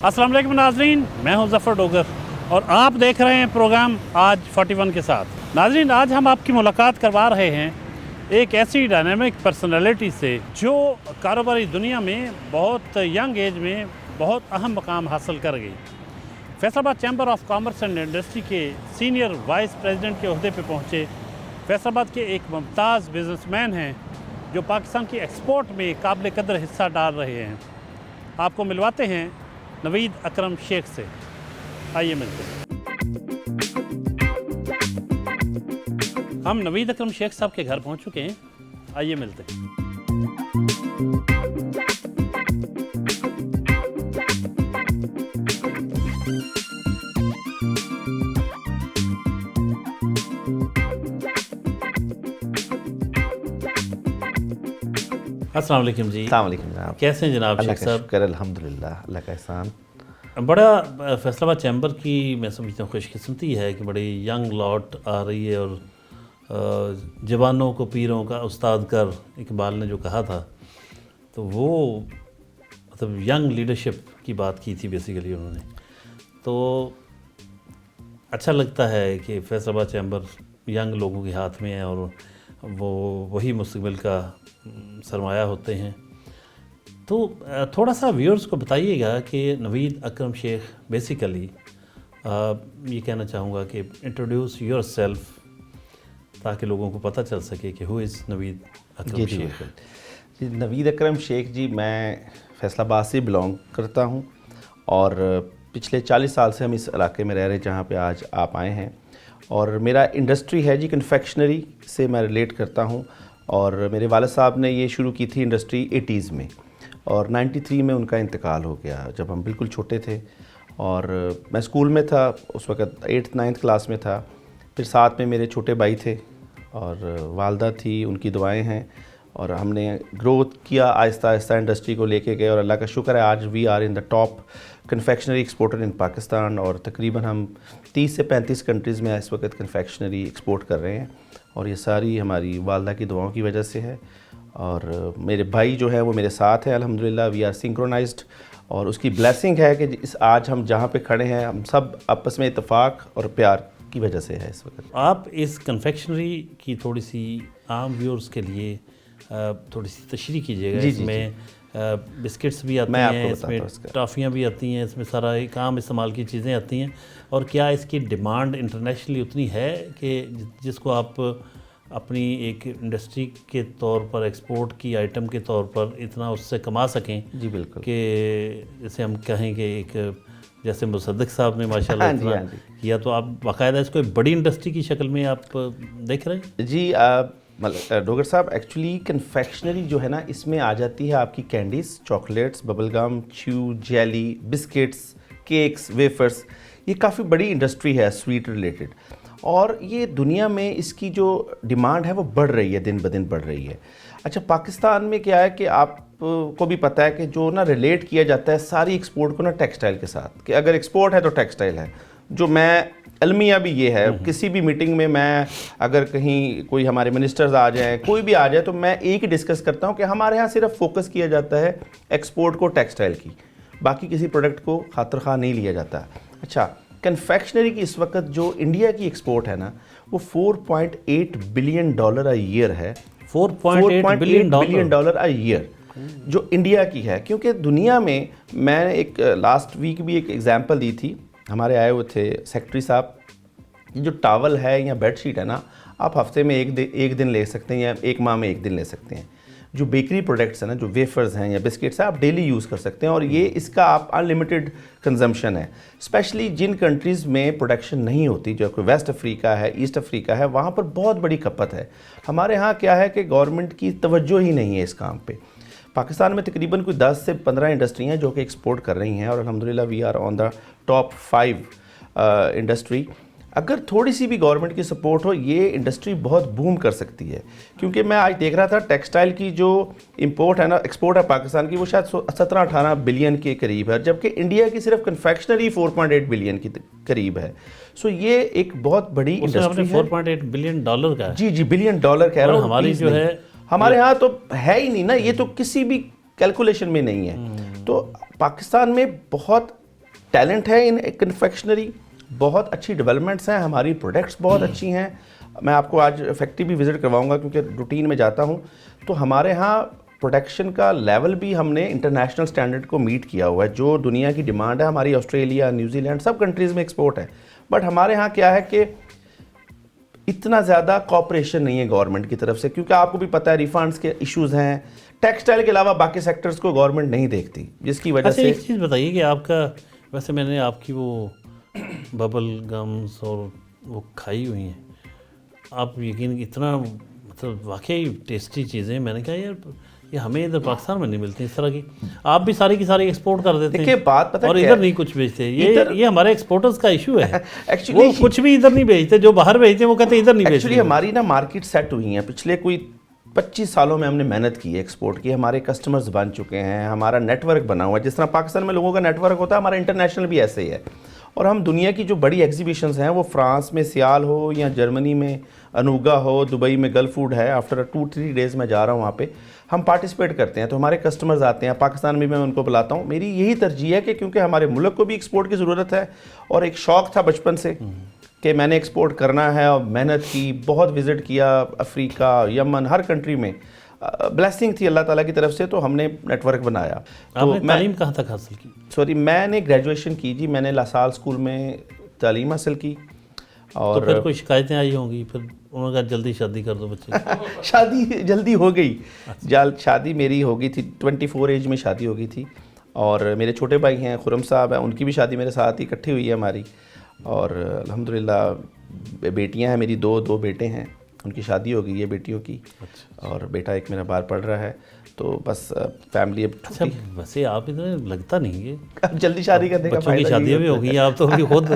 अस्सलाम वालेकुम नाज़रीन, मैं हूं ज़फ़र डोगर और आप देख रहे हैं प्रोग्राम आज 41 के साथ। नाज़रीन, आज हम आपकी मुलाकात करवा रहे हैं एक ऐसी डायनामिक पर्सनालिटी से जो कारोबारी दुनिया में बहुत यंग एज में बहुत अहम मकाम हासिल कर गई। Faisalabad chamber of commerce and industry के सीनियर वाइस प्रेसिडेंट के ओहदे पे पहुँचे फैसलाबाद के एक मुमताज़ बिजनेसमैन हैं जो पाकिस्तान की एक्सपोर्ट में काबिल कदर हिस्सा डाल रहे हैं। आपको मिलवाते हैं नवीद अकरम शेख से। आइए मिलते हैं। हम नवीद अकरम शेख साहब के घर पहुंच चुके हैं, आइए मिलते हैं। अस्सलाम वालेकुम जी। अस्सलाम वालेकुम जनाब। कैसे हैं जनाब शेख साहब? शुक्र अल्हम्दुलिल्लाह, अल्लाह का एहसान। बड़ा फैसलाबाद चैम्बर की मैं समझता हूँ खुशकिस्मती है कि बड़ी यंग लॉट आ रही है और जवानों को पीरों का उस्ताद कर इकबाल ने जो कहा था, तो वो मतलब यंग लीडरशिप की बात की थी बेसिकली उन्होंने। तो अच्छा लगता है कि फैसलाबाद चैम्बर यंग लोगों के हाथ में है और वो वही मुस्तकबिल का सरमाया होते हैं। तो थोड़ा सा व्यूअर्स को बताइएगा कि नवीद अकरम शेख बेसिकली ये कहना चाहूँगा कि इंट्रोड्यूस योर सेल्फ ताकि लोगों को पता चल सके कि हु इज़ नवीद अकरम शेख। जी, नवीद अकरम शेख जी, मैं फैसलाबाद से बिलोंग करता हूँ और पिछले 40 साल से हम इस इलाके में रह रहे हैं जहाँ पे आज आप आए हैं। और मेरा इंडस्ट्री है जी कन्फेक्शनरी से मैं रिलेट करता हूँ और मेरे वालिद साहब ने ये शुरू की थी इंडस्ट्री 80s में और 93 में उनका इंतकाल हो गया जब हम बिल्कुल छोटे थे। और मैं स्कूल में था उस वक़्त, 8th-9th क्लास में था। फिर साथ में मेरे छोटे भाई थे और वालदा थी, उनकी दुआएं हैं और हमने ग्रोथ किया आहिस्ता आहिस्ता इंडस्ट्री को लेके गए और अल्लाह का शुक्र है आज we are in the top confectionery exporter in Pakistan और तकरीबन हम 30 से 35 कंट्रीज़ में इस वक्त कन्फेक्शनरी एक्सपोर्ट कर रहे हैं और ये सारी हमारी वालदा की दुआओं की वजह से है। और मेरे भाई जो है वो मेरे साथ है अल्हम्दुलिल्लाह, वी आर सिंक्रोनाइज्ड और उसकी ब्लेसिंग है कि इस आज हम जहाँ पे खड़े हैं हम सब आपस में इत्तेफाक और प्यार की वजह से है इस वक्त। आप इस कन्फेक्शनरी की थोड़ी सी आम व्यूअर्स के लिए थोड़ी सी तशरीह कीजिएगा। इसमें बिस्किट्स भी आते हैं, इसमें टॉफ़ियाँ भी आती हैं, इसमें सारा एक आम इस्तेमाल की चीज़ें आती हैं। और क्या इसकी डिमांड इंटरनेशनली उतनी है कि जिसको आप अपनी एक इंडस्ट्री के तौर पर एक्सपोर्ट की आइटम के तौर पर इतना उससे कमा सकें? जी बिल्कुल, कि जैसे हम कहें कि एक जैसे मुसद्दिक साहब ने माशाल्लाह इतना किया, तो आप बाकायदा इसको एक बड़ी इंडस्ट्री की शक्ल में आप देख रहे हैं? जी मतलब डोगर साहब, एक्चुअली कन्फेक्शनरी जो है ना, इसमें आ जाती है आपकी candies, chocolates, bubblegum, chew, jelly, biscuits, cakes, wafers. ये काफ़ी बड़ी इंडस्ट्री है स्वीट रिलेटेड और ये दुनिया में इसकी जो डिमांड है वो बढ़ रही है, दिन ब दिन बढ़ रही है। अच्छा, पाकिस्तान में क्या है कि आपको भी पता है कि जो ना रिलेट किया जाता है सारी एक्सपोर्ट को ना टेक्सटाइल के साथ, कि अगर एक्सपोर्ट है तो टेक्सटाइल है। जो मैं अलमिया भी ये है, किसी भी मीटिंग में मैं अगर कहीं कोई हमारे मिनिस्टर्स आ जाएं, कोई भी आ जाए, तो मैं एक ही डिस्कस करता हूँ कि हमारे यहाँ सिर्फ फोकस किया जाता है एक्सपोर्ट को टेक्सटाइल की, बाकी किसी प्रोडक्ट को खातिर खा नहीं लिया जाता। अच्छा, कन्फेक्शनरी की इस वक्त जो इंडिया की एक्सपोर्ट है ना, वो $4.8 बिलियन अ ईयर है। $4.8 बिलियन अ ईयर जो इंडिया की है। क्योंकि दुनिया में, मैंने एक लास्ट वीक भी एक एग्जांपल दी थी, हमारे आए हुए थे सेक्रेटरी साहब, जो टावल है या बेडशीट है ना, आप हफ्ते में एक दिन ले सकते हैं या एक माह में एक दिन ले सकते हैं। जो बेकरी प्रोडक्ट्स हैं ना, जो वेफर्स हैं या बिस्किट्स हैं, आप डेली यूज़ कर सकते हैं और ये इसका आप अनलिमिटेड कंजम्पशन है। स्पेशली जिन कंट्रीज़ में प्रोडक्शन नहीं होती, जो कोई वेस्ट अफ्रीका है, ईस्ट अफ्रीका है, वहाँ पर बहुत बड़ी खपत है। हमारे यहाँ क्या है कि गवर्नमेंट की तवज्जो ही नहीं है इस काम पे। पाकिस्तान में तकरीबन कोई 10 से 15 इंडस्ट्री हैं जो कि एक्सपोर्ट कर रही हैं और अल्हम्दुलिल्लाह we are on the top 5 industry. अगर थोड़ी सी भी गवर्नमेंट की सपोर्ट हो, ये इंडस्ट्री बहुत बूम कर सकती है। क्योंकि मैं आज देख रहा था टेक्सटाइल की जो इंपोर्ट है ना, एक्सपोर्ट है पाकिस्तान की, वो शायद 17-18 बिलियन के करीब है, जबकि इंडिया की सिर्फ कन्फेक्शनरी 4.8 बिलियन की करीब है। सो ये एक बहुत बड़ी इंडस्ट्री है। $4.8 बिलियन का? जी, बिलियन डॉलर कह रहा हूँ। हमारी जो है, हमारे यहाँ तो है ही नहीं ना, ये तो किसी भी कैलकुलेशन में नहीं है। तो पाकिस्तान में बहुत ٹیلنٹ ہے ان کنفیکشنری, بہت اچھی ڈیولپمنٹس ہیں, ہماری پروڈکٹس بہت اچھی ہیں. میں آپ کو آج فیکٹری بھی وزٹ کرواؤں گا کیونکہ روٹین میں جاتا ہوں. تو ہمارے ہاں پروڈکشن کا لیول بھی ہم نے انٹرنیشنل سٹینڈرڈ کو میٹ کیا ہوا ہے. جو دنیا کی ڈیمانڈ ہے ہماری, آسٹریلیا, نیوزی لینڈ, سب کنٹریز میں ایکسپورٹ ہے. بٹ ہمارے ہاں کیا ہے کہ اتنا زیادہ کوآپریشن نہیں ہے گورنمنٹ کی طرف سے, کیونکہ آپ کو بھی پتہ ہے ریفنڈس کے ایشوز ہیں. ٹیکسٹائل کے علاوہ باقی سیکٹرز کو گورنمنٹ نہیں دیکھتی, جس کی وجہ سے. ایک چیز بتائیے کہ آپ کا, ویسے میں نے آپ کی وہ ببل گمز اور وہ کھائی ہوئی ہیں, آپ یقین اتنا مطلب واقعی ٹیسٹی چیزیں, میں نے کہا یار یہ ہمیں ادھر پاکستان میں نہیں ملتی اس طرح کی. آپ بھی ساری کی ساری ایکسپورٹ کر دیتے ہیں بات پتہ اور ادھر نہیں کچھ بیچتے. یہ ہمارے ایکسپورٹرز کا ایشو ہے. ایکچولی وہ کچھ بھی ادھر نہیں بیچتے, جو باہر بیچتے ہیں وہ کہتے ہیں ادھر نہیں بیچتے. ایکچولی ہماری نا مارکیٹ سیٹ ہوئی ہیں. پچھلے کوئی 25 سالوں میں ہم نے محنت کی ہے, ایکسپورٹ کی. ہمارے کسٹمرز بن چکے ہیں, ہمارا نیٹ ورک بنا ہوا ہے. جس طرح پاکستان میں لوگوں کا نیٹ ورک ہوتا ہے, ہمارا انٹرنیشنل بھی ایسے ہی ہے. اور ہم دنیا کی جو بڑی ایگزیبیشنز ہیں, وہ فرانس میں سیال ہو یا جرمنی میں انوگا ہو, دبئی میں گلف فوڈ ہے, آفٹر 2-3 ڈیز میں جا رہا ہوں وہاں پہ, ہم پارٹیسپیٹ کرتے ہیں. تو ہمارے کسٹمرز آتے ہیں, پاکستان میں ان کو بلاتا ہوں. میری یہی ترجیح ہے کہ کیونکہ ہمارے ملک کو بھی ایکسپورٹ کی ضرورت ہے, اور ایک شوق تھا بچپن سے کہ میں نے ایکسپورٹ کرنا ہے, اور محنت کی, بہت وزٹ کیا افریقہ, یمن, ہر کنٹری میں. بلیسنگ تھی اللہ تعالیٰ کی طرف سے, تو ہم نے نیٹ ورک بنایا. آپ نے تعلیم کہاں تک حاصل کی؟ میں نے گریجویشن کی جی. میں نے لاسال اسکول میں تعلیم حاصل کی. اور پھر کوئی شکایتیں آئی ہوں گی, پھر انہوں نے کہا جلدی شادی کر دو بچے. شادی جلدی ہو گئی. شادی میری ہو گئی تھی 24 ایج میں شادی ہو گئی تھی. اور میرے چھوٹے بھائی ہیں خرم صاحب ہیں, ان کی بھی شادی میرے ساتھ ہی اکٹھی ہوئی ہے ہماری. اور الحمدللہ بیٹیاں ہیں میری, 2 بیٹے ہیں, ان کی شادی ہو گئی ہے بیٹیوں کی. اور بیٹا ایک میرا باہر پڑھ رہا ہے. تو بس فیملی اب. اچھا ویسے آپ ادھر لگتا نہیں ہے جلدی شادی کرنے کا, بچوں کی شادیاں بھی ہو گئی ہیں, آپ تو ابھی خود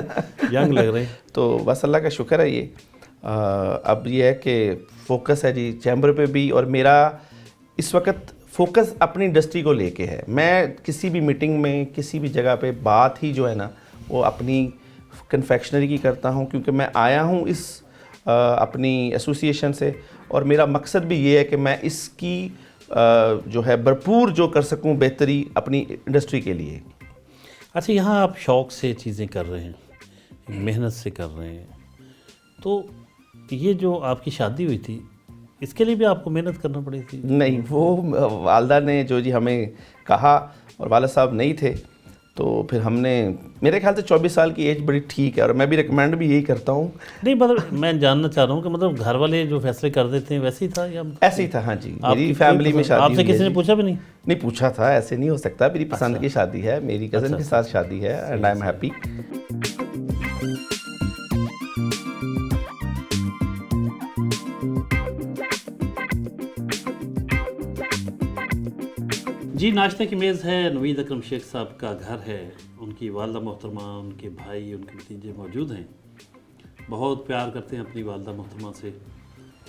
ینگ لگ رہے ہیں. تو بس اللہ کا شکر ہے. یہ اب یہ ہے کہ فوکس ہے جی چیمبر پہ بھی, اور میرا اس وقت فوکس اپنی انڈسٹری کو لے کے ہے. میں کسی بھی میٹنگ میں, کسی بھی جگہ پہ بات ہی جو ہے نا وہ اپنی کنفیکشنری کی کرتا ہوں, کیونکہ میں آیا ہوں اس اپنی ایسوسیشن سے, اور میرا مقصد بھی یہ ہے کہ میں اس کی جو ہے بھرپور جو کر سکوں بہتری اپنی انڈسٹری کے لیے. اچھا یہاں آپ شوق سے چیزیں کر رہے ہیں, محنت سے کر رہے ہیں, تو یہ جو آپ کی شادی ہوئی تھی اس کے لیے بھی آپ کو محنت کرنا پڑی تھی؟ نہیں, وہ والدہ نے جو جی ہمیں کہا, اور والد صاحب نہیں تھے, تو پھر ہم نے, میرے خیال سے 24 سال کی ایج بڑی ٹھیک ہے, اور میں بھی ریکمینڈ بھی یہی کرتا ہوں. نہیں مطلب میں جاننا چاہ رہا ہوں کہ مطلب گھر والے جو فیصلے کر دیتے ہیں ویسے ہی تھا یا ایسے ہی تھا؟ ہاں جی, میری فیملی میں شادی. آپ سے کسی نے پوچھا بھی نہیں؟ نہیں پوچھا تھا, ایسے نہیں ہو سکتا. میری پسند کی شادی ہے, میری کزن کے ساتھ شادی ہے, اینڈ آئی ایم ہیپی. جی ناشتے کی میز ہے, نوید اکرم شیخ صاحب کا گھر ہے, ان کی والدہ محترمہ, ان کے بھائی, ان کے بھتیجے موجود ہیں. بہت پیار کرتے ہیں اپنی والدہ محترمہ سے,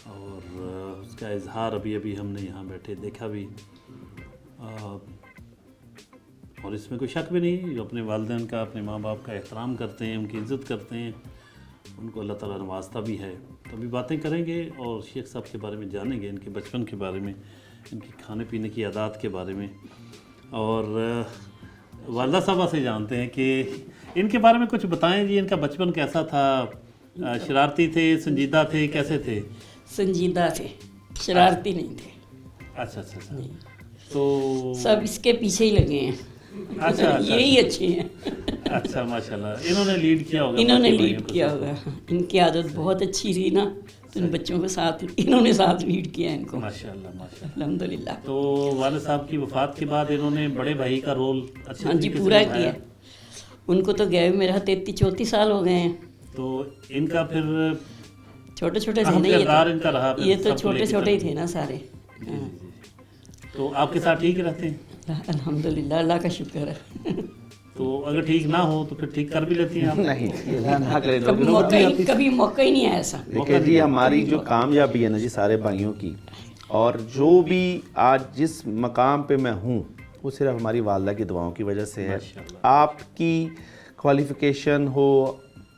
اور اس کا اظہار ابھی ہم نے یہاں بیٹھے دیکھا بھی, اور اس میں کوئی شک بھی نہیں. جو اپنے والدین کا, اپنے ماں باپ کا احترام کرتے ہیں, ان کی عزت کرتے ہیں, ان کو اللہ تعالیٰ نوازتا بھی ہے. تو ابھی باتیں کریں گے اور شیخ صاحب کے بارے میں جانیں گے, ان کے بچپن کے بارے میں, ان کی کھانے پینے کی عادات کے بارے میں, اور والدہ صاحبہ سے جانتے ہیں کہ ان کے بارے میں کچھ بتائیں جی. ان کا بچپن کیسا تھا؟ شرارتی تھے, سنجیدہ تھے, کیسے تھے؟ سنجیدہ تھے, شرارتی نہیں تھے. اچھا. تو سب اس کے پیچھے ہی لگے ہیں. اچھا یہی اچھے ہیں. اچھا ماشاءاللہ, انہوں نے لیڈ کیا ہوگا. انہوں نے لیڈ کیا ہوگا, ان کی عادت بہت اچھی تھی نا, تو ان بچوں کے ساتھ انہوں نے ساتھ لیڈ کیا ان کو. ماشاءاللہ. الحمدللہ. تو والد صاحب کی وفات کے بعد انہوں نے بڑے بھائی کا رول اچھے ہاں جی پورا کیا. ان کو تو گئے ہوئے میرا 33-34 سال ہو گئے ہیں. تو ان کا پھر چھوٹے تھے نا, یہ تو چھوٹے ہی تھے نا سارے. تو آپ کے ساتھ ٹھیک رہتے ہیں؟ الحمدللہ, اللہ کا شکر ہے. تو اگر ٹھیک نہ ہو تو پھر ٹھیک کر بھی لیتی ہیں آپ؟ نہیں, کبھی موقع ہی نہیں آیا ایسا. دیکھیں جی, ہماری جو کامیابی ہے نا جی سارے بھائیوں کی, اور جو بھی آج جس مقام پہ میں ہوں, وہ صرف ہماری والدہ کی دعاؤں کی وجہ سے ہے. آپ کی کوالیفیکیشن ہو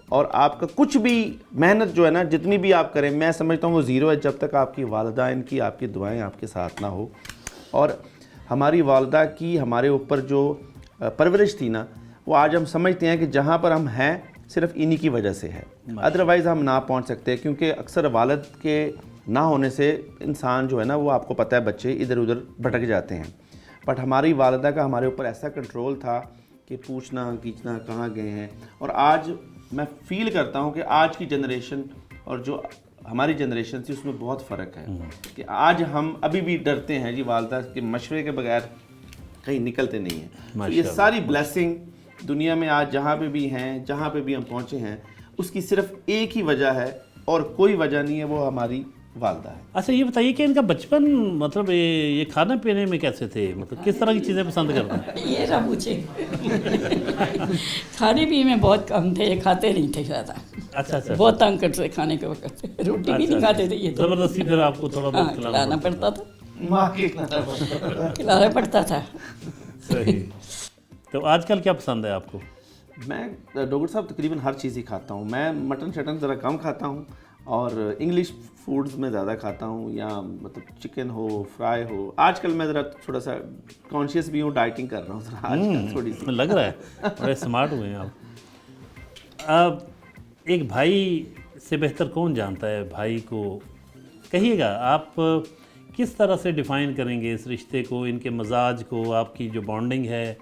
اور آپ کا کچھ بھی محنت جو ہے نا, جتنی بھی آپ کریں, میں سمجھتا ہوں وہ زیرو ہے جب تک آپ کی والدین کی, آپ کی دعائیں آپ کے ساتھ نہ ہو. اور ہماری والدہ کی ہمارے اوپر جو پرورش تھی نا, وہ آج ہم سمجھتے ہیں کہ جہاں پر ہم ہیں صرف انہی کی وجہ سے ہے، ادروائز ہم نہ پہنچ سکتے، کیونکہ اکثر والد کے نہ ہونے سے انسان جو ہے نا وہ آپ کو پتہ ہے بچے ادھر ادھر بھٹک جاتے ہیں، بٹ ہماری والدہ کا ہمارے اوپر ایسا کنٹرول تھا کہ پوچھنا کھینچنا کہاں گئے ہیں. اور آج میں فیل کرتا ہوں کہ آج کی جنریشن اور جو ہماری جنریشن تھی اس میں بہت فرق ہے کہ آج ہم ابھی بھی ڈرتے ہیں جی والدہ کے مشورے کے بغیر کہیں نکلتے نہیں ہیں. تو یہ ساری بلیسنگ دنیا میں آج جہاں پہ بھی ہیں، جہاں پہ بھی ہم پہنچے ہیں، اس کی صرف ایک ہی وجہ ہے اور کوئی وجہ نہیں ہے، وہ ہماری والدہ ہے. اچھا یہ بتائیے کہ ان کا بچپن مطلب یہ کھانا پینے میں کیسے تھے، مطلب کس طرح کی چیزیں پسند کرتے ہیں؟ یہ نہ پوچھے. کھانے پینے میں بہت کم تھے، کھاتے نہیں تھے زیادہ. اچھا اچھا، بہت تنگ کرتے کھانے کے وقت، روٹی بھی نہیں کھاتے تھے. یہ تو زبردستی پھر آپ کو تھوڑا بہت کھلانا پڑتا تھا، ماں کے کھلانا پڑتا تھا. صحیح. تو آج کل کیا پسند ہے آپ کو؟ میں ڈوگر صاحب تقریباً ہر چیز ہی کھاتا ہوں. میں مٹن شٹن ذرا کم کھاتا ہوں اور انگلش فوڈز میں زیادہ کھاتا ہوں، یا مطلب چکن ہو، فرائی ہو. آج کل میں ذرا تھوڑا سا کانشیس بھی ہوں، ڈائٹنگ کر رہا ہوں ذرا آج کل تھوڑی سی. لگ رہا ہے بڑے اسمارٹ ہوئے ہیں آپ. اب ایک بھائی سے بہتر کون جانتا ہے بھائی کو؟ کہیے گا آپ کس طرح سے ڈیفائن کریں گے اس رشتے کو، ان کے مزاج کو، آپ کی جو بانڈنگ ہے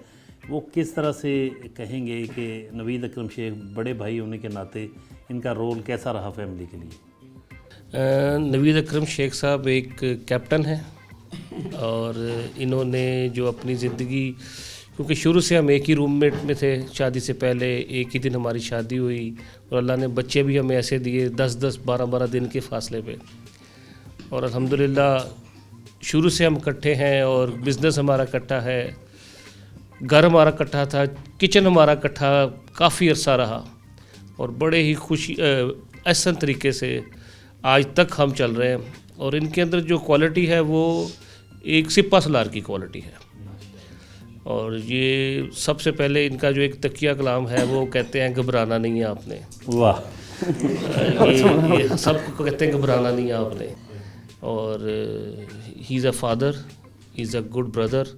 وہ کس طرح سے کہیں گے کہ نوید اکرم شیخ بڑے بھائی ہونے کے ناطے ان کا رول کیسا رہا فیملی کے لیے؟ نوید اکرم شیخ صاحب ایک کیپٹن ہیں، اور انہوں نے جو اپنی زندگی، کیونکہ شروع سے ہم ایک ہی روم میٹ میں تھے، شادی سے پہلے ایک ہی دن ہماری شادی ہوئی، اور اللہ نے بچے بھی ہمیں ایسے دیے 10 12 دن کے فاصلے پہ، اور الحمدللہ شروع سے ہم اکٹھے ہیں، اور بزنس ہمارا اکٹھا ہے، گھر ہمارا اکٹھا تھا، کچن ہمارا اکٹھا کافی عرصہ رہا، اور بڑے ہی خوشی احسن طریقے سے آج تک ہم چل رہے ہیں. اور ان کے اندر جو کوالٹی ہے وہ ایک سپہ سالار کی کوالٹی ہے. اور یہ سب سے پہلے ان کا جو ایک تکیہ کلام ہے وہ کہتے ہیں گھبرانا نہیں ہے آپ نے. واہ. یہ سب کو کہتے ہیں گھبرانا نہیں ہے آپ نے. اور he is a father, he is a good brother,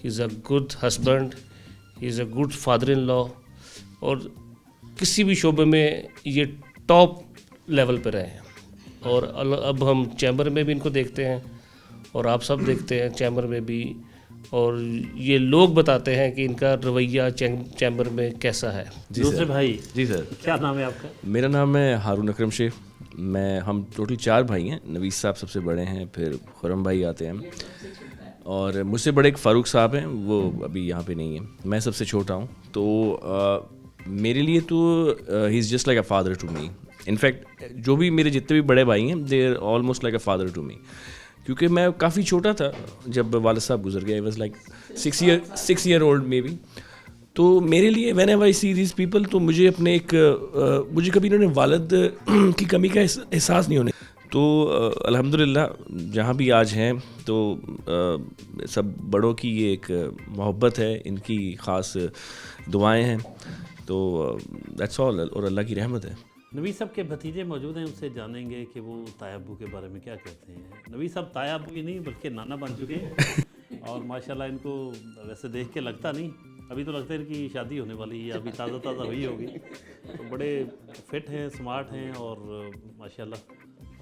he is a good husband, he is a good father in law. اور کسی بھی شعبے میں یہ ٹاپ لیول پہ رہے ہیں. اور اب ہم چیمبر میں بھی ان کو دیکھتے ہیں، اور آپ سب دیکھتے ہیں چیمبر میں بھی، اور یہ لوگ بتاتے ہیں کہ ان کا رویہ چیمبر میں کیسا ہے. دوسرے بھائی جی سر، کیا نام ہے آپ کا؟ میرا نام ہے ہارون اکرم شیخ. ہم ٹوٹل 4 بھائی ہیں. نوید صاحب سب سے بڑے ہیں، پھر خرم بھائی آتے ہیں، اور مجھ سے بڑے ایک فاروق صاحب ہیں، وہ ابھی یہاں پہ نہیں ہیں. میں سب سے چھوٹا ہوں. تو میرے لیے تو ہی is just like a father to me. In fact جو بھی میرے جتنے بھی بڑے بھائی ہیں they are almost like a father to me. کیونکہ میں کافی چھوٹا تھا جب والد صاحب گزر گئے. I was like 6 year old maybe. تو میرے لیے whenever I see these people, تو مجھے اپنے مجھے کبھی انہوں نے والد کی کمی کا احساس نہیں ہونے. تو الحمدللہ جہاں بھی آج ہیں تو سب بڑوں کی یہ ایک محبت ہے، ان کی خاص دعائیں ہیں. تو دیٹس آل، اور اللہ کی رحمت ہے. نوید صاحب کے بھتیجے موجود ہیں، ان سے جانیں گے کہ وہ تایا ابو کے بارے میں کیا کہتے ہیں. نوید صاحب تایا ابو ہی نہیں بلکہ نانا بن چکے ہیں، اور ماشاءاللہ ان کو ویسے دیکھ کے لگتا نہیں، ابھی تو لگتا ہے ان کی شادی ہونے والی ہے، ابھی تازہ ہوئی ہوگی. تو بڑے فٹ ہیں، اسمارٹ ہیں، اور ماشاءاللہ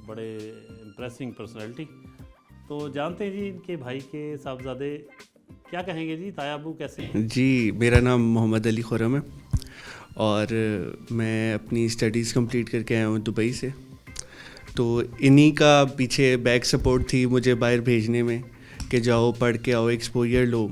بڑے امپریسنگ پرسنالٹی. تو جانتے ہیں جی ان کے بھائی کے صاحبزادے کیا کہیں گے جی، تایا ابو کیسے ہیں؟ جی میرا نام محمد علی خرم ہے، اور میں اپنی اسٹڈیز کمپلیٹ کر کے آیا ہوں دبئی سے. تو انہی کا پیچھے بیک سپورٹ تھی مجھے باہر بھیجنے میں کہ جاؤ پڑھ کے آؤ، ایکسپوجر لو.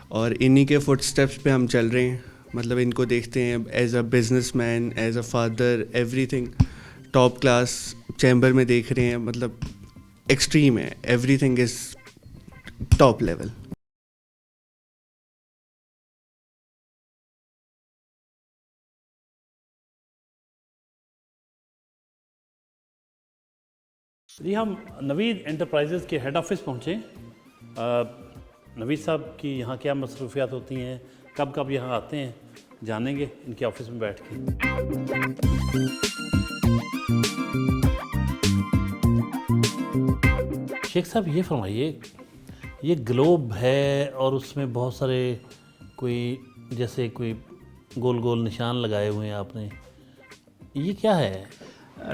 اور انہی کے فٹ اسٹیپس پہ ہم چل رہے ہیں. مطلب ان کو دیکھتے ہیں as a businessman, as a father, everything top class. Chamber میں دیکھ رہے ہیں، مطلب ایکسٹریم ہے، everything is top level. جی ہم نوید انٹرپرائزز کے ہیڈ آفس پہنچے. نوید صاحب کی یہاں کیا مصروفیات ہوتی ہیں، کب کب یہاں آتے ہیں، جانیں گے ان کے آفس میں بیٹھ کے. شیخ صاحب یہ فرمائیے، یہ گلوب ہے اور اس میں بہت سارے کوئی जैसे कोई गोल गोल निशान लगाए हुए हैं आपने, ये क्या है?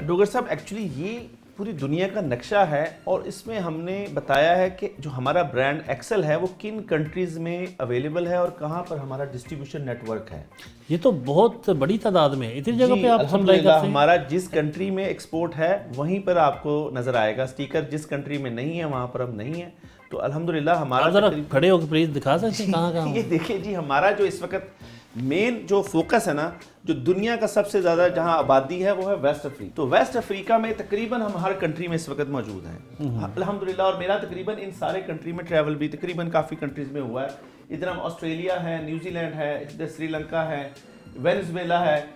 डोगर साहब एक्चुअली ये पूरी दुनिया का नक्शा है और इसमें हमने बताया है कि जो हमारा ब्रांड एक्सेल है वो किन कंट्रीज़ में अवेलेबल है और कहाँ पर हमारा डिस्ट्रीब्यूशन नेटवर्क है। ये तो बहुत बड़ी तादाद में है, इतनी जगह जी, पे आप सप्लाई अल्हम्दुलिल्लाह करते हैं? हमारा जिस कंट्री में एक्सपोर्ट है वहीं पर आपको नज़र आएगा स्टिकर, जिस कंट्री में नहीं है वहाँ पर हम नहीं है। तो अल्हम्दुलिल्लाह हमारा आप जरा तकरीबन- खड़े होकर प्लीज दिखा सकते हैं कहाँ कहाँ? ये देखिए जी, हमारा जो इस वक्त मेन जो फोकस है ना, जो दुनिया का सबसे ज़्यादा जहां आबादी है वो है वेस्ट अफ्रीका। तो वेस्ट अफ्रीका में तकरीबन हम हर कंट्री में इस वक्त मौजूद हैं अल्हम्दुलिल्लाह। और मेरा तकरीबन इन सारे कंट्री में ट्रैवल भी तकरीबन काफ़ी कंट्रीज़ में हुआ है। इधर हम ऑस्ट्रेलिया है, न्यूजीलैंड है, इधर श्रीलंका है, वेनेजुएला है,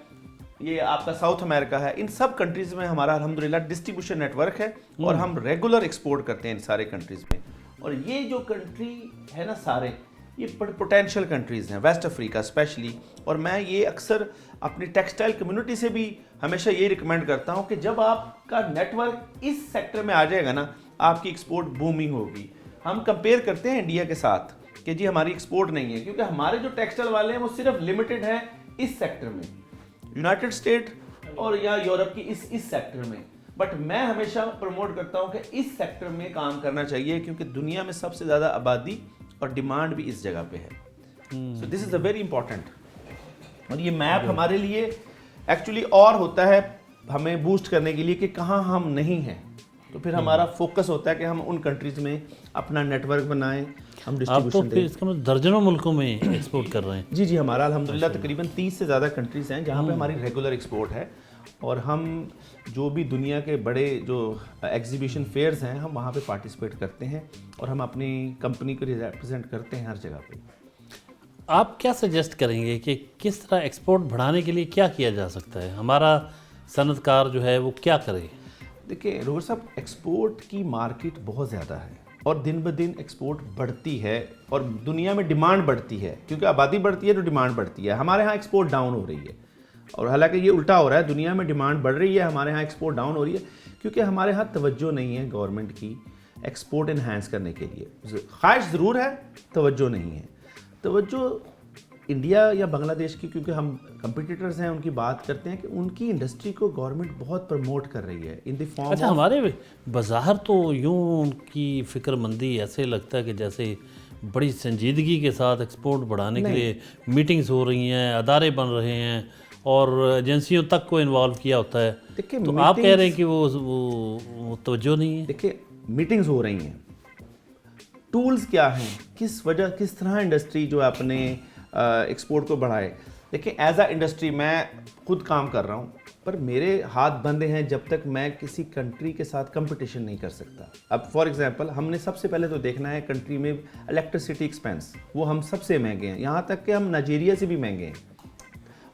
ये आपका साउथ अमेरिका है। इन सब कंट्रीज़ में हमारा अल्हम्दुलिल्लाह डिस्ट्रीब्यूशन नेटवर्क है और हम रेगुलर एक्सपोर्ट करते हैं इन सारे कंट्रीज़ में। और ये जो कंट्री है ना सारे, ये पोटेंशियल कंट्रीज़ हैं, वेस्ट अफ्रीका स्पेशली। और मैं ये अक्सर अपनी टेक्सटाइल कम्युनिटी से भी हमेशा ये रिकमेंड करता हूँ कि जब आपका नेटवर्क इस सेक्टर में आ जाएगा ना, आपकी एक्सपोर्ट बूमिंग होगी। हम कंपेयर करते हैं इंडिया के साथ कि जी हमारी एक्सपोर्ट नहीं है, क्योंकि हमारे जो टेक्सटाइल वाले हैं वो सिर्फ लिमिटेड हैं इस सेक्टर में, यूनाइटेड स्टेट और या यूरोप की इस सेक्टर में। बट मैं हमेशा प्रमोट करता हूँ कि इस सेक्टर में काम करना चाहिए, क्योंकि दुनिया में सबसे ज़्यादा आबादी और डिमांड भी इस जगह पे है। So this is a very important. और ये मैप हमारे लिए एक्चुअली और होता है हमें बूस्ट करने के लिए कि कहाँ हम नहीं हैं। तो फिर हमारा फोकस होता है कि हम उन कंट्रीज़ में अपना नेटवर्क बनाएं, हम आप तो डिस्ट्रीब्यूशन फिर दें। इसका मतलब दर्जनों मुल्कों में एक्सपोर्ट कर रहे हैं? जी जी, हमारा अल्हम्दुलिल्लाह तकरीबन 30 से ज़्यादा कंट्रीज़ हैं जहाँ पे हमारी रेगुलर एक्सपोर्ट है। और हम जो भी दुनिया के बड़े जो एग्जीबिशन फेयर्स हैं हम वहाँ पे पार्टिसिपेट करते हैं और हम अपनी कंपनी को रिप्रेजेंट करते हैं हर जगह पे। आप क्या सजेस्ट करेंगे कि किस तरह एक्सपोर्ट बढ़ाने के लिए क्या किया जा सकता है? हमारा सनतकार जो है वो क्या करे? देखिए रोहर साहब, एक्सपोर्ट की मार्केट बहुत ज़्यादा है और दिन ब दिन एक्सपोर्ट बढ़ती है और दुनिया में डिमांड बढ़ती है, क्योंकि आबादी बढ़ती है तो डिमांड बढ़ती है। हमारे यहाँ एक्सपोर्ट डाउन हो रही है और हालांकि ये उल्टा हो रहा है, दुनिया में डिमांड बढ़ रही है, हमारे यहाँ एक्सपोर्ट डाउन हो रही है, क्योंकि हमारे यहाँ तवज्जो नहीं है गवर्नमेंट की एक्सपोर्ट इन्हांस करने के लिए। ख्वाहिश ज़रूर है, तवज्जो नहीं है। तवज्जो इंडिया या बांग्लादेश की, क्योंकि हम कंपटीटर्स हैं, उनकी बात करते हैं कि उनकी इंडस्ट्री को गवर्नमेंट बहुत प्रमोट कर रही है इन द फॉर्म। अच्छा, हमारे बाज़ार तो यूँ उनकी फ़िक्रमंदी ऐसे लगता है कि जैसे बड़ी संजीदगी के साथ एक्सपोर्ट बढ़ाने के लिए मीटिंग्स हो रही हैं, अदारे बन रहे हैं और एजेंसियों तक को इन्वॉल्व किया होता है। देखिए, तो आप कह रहे हैं कि वो तवज्जो नहीं है? देखिए, मीटिंग्स हो रही हैं, टूल्स क्या हैं, किस तरह इंडस्ट्री जो अपने एक्सपोर्ट को बढ़ाए। देखिए, एज अ इंडस्ट्री मैं खुद काम कर रहा हूँ, पर मेरे हाथ बंधे हैं जब तक मैं किसी कंट्री के साथ कंपटीशन नहीं कर सकता। अब फॉर एग्जांपल, हमने सबसे पहले तो देखना है कंट्री में इलेक्ट्रिसिटी एक्सपेंस, वो हम सबसे महंगे हैं, यहाँ तक कि हम नाइजीरिया से भी महंगे हैं,